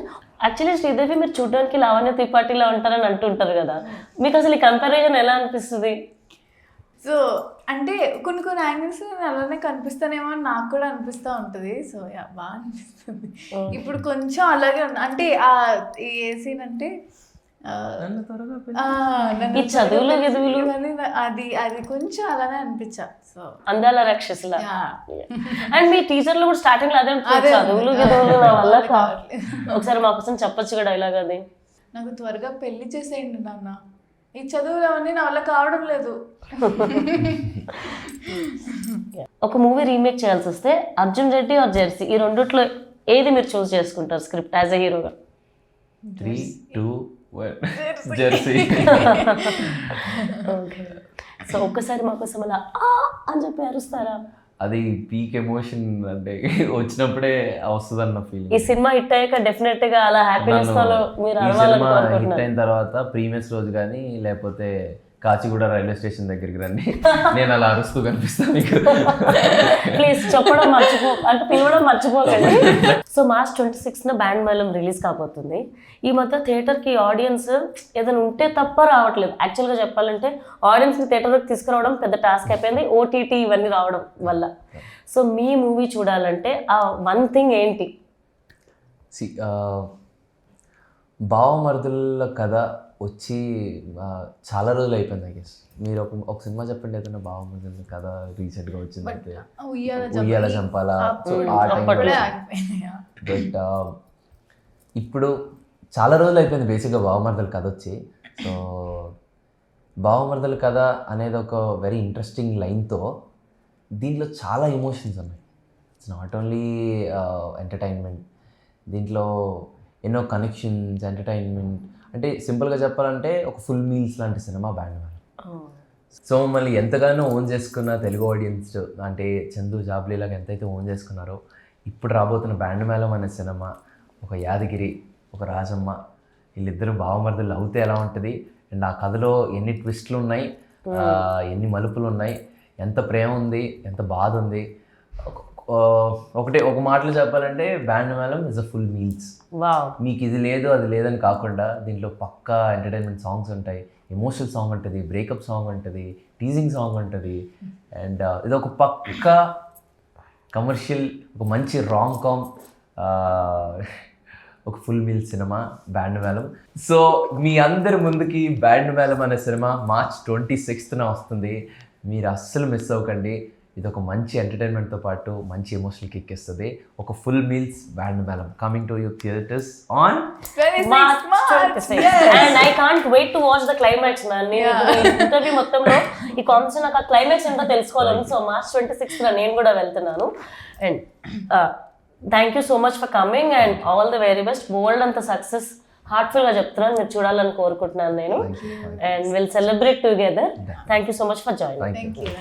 actually Sridevi మీరు చూడడానికి లావణ్య త్రిపాఠిలా ఉంటారని అంటుంటారు కదా, మీకు అసలు ఈ కంపారిజన్ ఎలా అనిపిస్తుంది? సో అంటే కొన్ని యాంగిల్స్ నేను అలానే కనిపిస్తానేమో అని నాకు కూడా అనిపిస్తూ ఉంటుంది. సో యా బాగా అనిపిస్తుంది. ఇప్పుడు కొంచెం అలాగే ఉంది. అంటే ఏ సీన్ అంటే ఈ చదువులు గదువులు అది కొంచెం అలానే అనిపించా. సో అందాల రాక్షసులా. అండ్ మీ టీచర్ లో కూడా స్టార్టింగ్ లో అదే చదువులు గదువులు నా వల్ల ఒకసారి మా కోసం చెప్పొచ్చు కూడా డైలాగ్ అది. నాకు త్వరగా పెళ్లి చేసేయండి నాన్న, ఈ చదువులు అవన్నీ నా వల్ల కావడం లేదు. ఒక మూవీ రీమేక్ చేయాల్సి వస్తే అర్జున్ రెడ్డి ఆర్ జెర్సీ, ఈ రెండిట్లో ఏది మీరు చూస్ చేసుకుంటారు స్క్రిప్ట్ యాజ్ ఎ హీరోగా? 3, 2, 1 జెర్సీ. సో ఒక్కసారి మా కోసం అలా అని చెప్పి అరుస్తారా? అది పీక్ ఎమోషన్ అంటే వచ్చినప్పుడే వస్తుంది అన్న ఫీలింగ్. ఈ సినిమా హిట్ అయ్యాక డెఫినెట్ గా అలా హ్యాపీనెస్ తో మీరు హిట్ అయిన తర్వాత ప్రీమియర్స్ రోజు కానీ లేకపోతే కాచిగూడ రైల్వే స్టేషన్ దగ్గరికి రండి, నేను అలా అరుస్తూ కనిపిస్తాను మీకు. ప్లీజ్ చెప్పడం అంటే పిలవడం మర్చిపోకండి. సో March 26న బ్యాండ్ మేళం రిలీజ్ కాబోతుంది. ఈ మధ్య థియేటర్కి ఆడియన్స్ ఏదైనా ఉంటే తప్ప రావట్లేదు. యాక్చువల్గా చెప్పాలంటే ఆడియన్స్ని థియేటర్కి తీసుకురావడం పెద్ద టాస్క్ అయిపోయింది, OTT ఇవన్నీ రావడం వల్ల. సో మీ మూవీ చూడాలంటే ఆ వన్ థింగ్ ఏంటి? బావమరుదుల కథ వచ్చి చాలా రోజులు అయిపోయింది. ఐ గెస్ మీరు ఒక సినిమా చెప్పండి ఏదైనా బావమరుదుల కథ రీసెంట్గా వచ్చింది అయితే. ఉయ్యాల చంపాలా. బట్ ఇప్పుడు చాలా రోజులు అయిపోయింది బేసిక్గా బావమరుదుల కథ వచ్చి. సో బావమరుదుల కథ అనేది ఒక వెరీ ఇంట్రెస్టింగ్ లైన్తో దీంట్లో చాలా ఎమోషన్స్ ఉన్నాయి. ఇట్స్ నాట్ ఓన్లీ ఎంటర్టైన్మెంట్, దీంట్లో ఎన్నో కనెక్షన్స్, ఎంటర్టైన్మెంట్. అంటే సింపుల్గా చెప్పాలంటే ఒక ఫుల్ మీల్స్ లాంటి సినిమా బ్యాండ్ మేళం. సో మళ్ళీ ఎంతగానో ఓన్ చేసుకున్న తెలుగు ఆడియన్స్ అంటే చందు జాబ్లీలాగా ఎంతైతే ఓన్ చేసుకున్నారో ఇప్పుడు రాబోతున్న బ్యాండ్ మేళం అనే సినిమా ఒక యాదగిరి ఒక రాజమ్మ వీళ్ళిద్దరు బావమరుదులు అవుతే ఎలా ఉంటుంది అండ్ ఆ కథలో ఎన్ని ట్విస్ట్లు ఉన్నాయి, ఎన్ని మలుపులు ఉన్నాయి, ఎంత ప్రేమ ఉంది, ఎంత బాధ ఉంది. ఒక మాటలో చెప్పాలంటే Band Melam is a full meals. Wow. మీకు ఇది లేదు అది లేదని కాకుండా దీంట్లో పక్కా ఎంటర్టైన్మెంట్ సాంగ్స్ ఉంటాయి, ఎమోషనల్ సాంగ్ ఉంటుంది, బ్రేకప్ సాంగ్ ఉంటుంది, టీజింగ్ సాంగ్ ఉంటుంది అండ్ ఇది ఒక పక్కా కమర్షియల్ ఒక మంచి రాంగ్ కామ్ ఒక full meal cinema Band Melam. So మీ అందరి ముందుకి బ్యాండ్ మేళం అనే సినిమా March 26th వస్తుంది. మీరు అస్సలు మిస్ అవ్వకండి. ఇది ఒక మంచి ఎంటర్టైన్మెంట్తో పాటు మంచి ఎమోషనల్ కిక్ ఇస్తుంది. ఒక full meals Band Melam coming to your theatres on March 26th. And I can't wait to watch the climax, man. నేను ఇంటర్వ్యూ మొత్తంలో ఈ కాన్సెప్ట్ నాకు ఆ క్లైమాక్స్ ఏంటో తెలుసుకోవాలని సో March 26th నేను కూడా వెళ్తున్నాను. And thank you so much for coming and all the very best. World అంత సక్సెస్ హార్ట్ఫుల్గా చెప్తున్నాను, మీరు చూడాలని కోరుకుంటున్నాను నేను. And will celebrate together. Thank you so much for joining. Thank you.